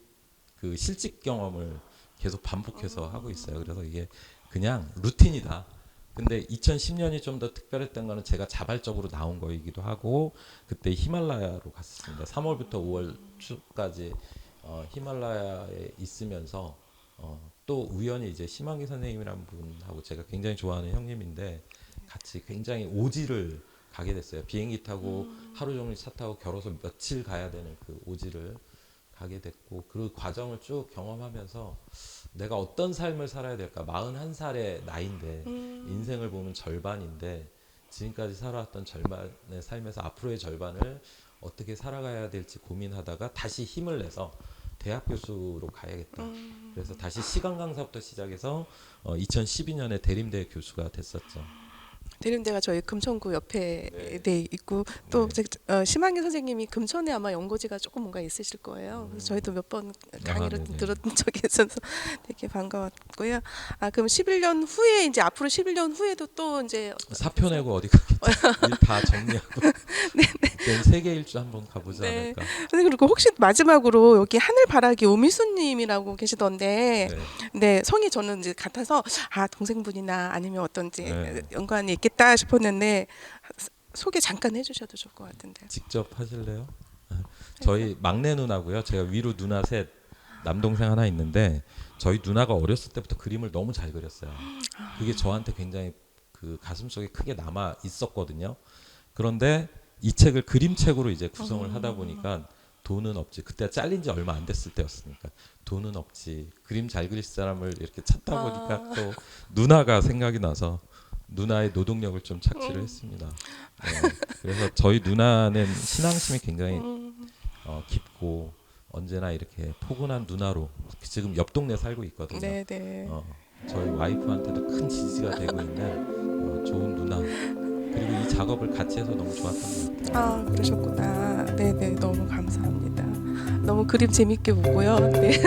그 실직 경험을 계속 반복해서 하고 있어요. 그래서 이게 그냥 루틴이다. 근데 2010년이 좀 더 특별했던 거는 제가 자발적으로 나온 거이기도 하고 그때 히말라야로 갔습니다. 3월부터 5월 초까지 히말라야에 있으면서 또 우연히 이제 심한기 선생님이라는 분하고 제가 굉장히 좋아하는 형님인데 같이 굉장히 오지를 가게 됐어요. 비행기 타고 하루 종일 차 타고 결혼해서 며칠 가야 되는 그 오지를 가게 됐고 그 과정을 쭉 경험하면서 내가 어떤 삶을 살아야 될까 41살의 나이인데 인생을 보면 절반인데 지금까지 살아왔던 절반의 삶에서 앞으로의 절반을 어떻게 살아가야 될지 고민하다가 다시 힘을 내서 대학 교수로 가야겠다. 그래서 다시 시간 강사부터 시작해서 2012년에 대림대 교수가 됐었죠. 대림대가 저희 금천구 옆에 네. 네, 있고 또 네. 심한기 선생님이 금천에 아마 연고지가 조금 뭔가 있으실 거예요. 그래서 저희도 몇 번 강의를 네네. 들었던 적이 있어서 되게 반가웠고요. 그럼 11년 후에 이제 앞으로 11년 후에도 또 이제 사표 내고 어디 가겠죠. 일 다 정리하고 네네. 세계 일주 한번 가보지 네. 않을까. 선생님 그리고 혹시 마지막으로 여기 하늘바라기 오미수님이라고 계시던데 네 성이 저는 이제 같아서 동생분이나 아니면 어떤지 네. 연관이 있겠다 싶었는데 소개 잠깐 해주셔도 좋을 것 같은데. 직접 하실래요? 저희 막내 누나고요. 제가 위로 누나 셋, 남동생 하나 있는데 저희 누나가 어렸을 때부터 그림을 너무 잘 그렸어요. 그게 저한테 굉장히 그 가슴속에 크게 남아 있었거든요. 그런데 이 책을 그림책으로 이제 구성을 하다 보니까 돈은 없지. 그때 잘린 지 얼마 안 됐을 때였으니까 돈은 없지. 그림 잘 그릴 사람을 이렇게 찾다 보니까 또 누나가 생각이 나서 누나의 노동력을 좀 착취를 했습니다. 네. 그래서 저희 누나는 신앙심이 굉장히 깊고 언제나 이렇게 포근한 누나로 지금 옆 동네 살고 있거든요. 네네. 저희 와이프한테도 큰 지지가 되고 있는 좋은 누나. 그리고 이 작업을 같이 해서 너무 좋았던 것 같아요. 그러셨구나. 네네 너무 감사합니다. 너무 그림 재밌게 보고요. 네.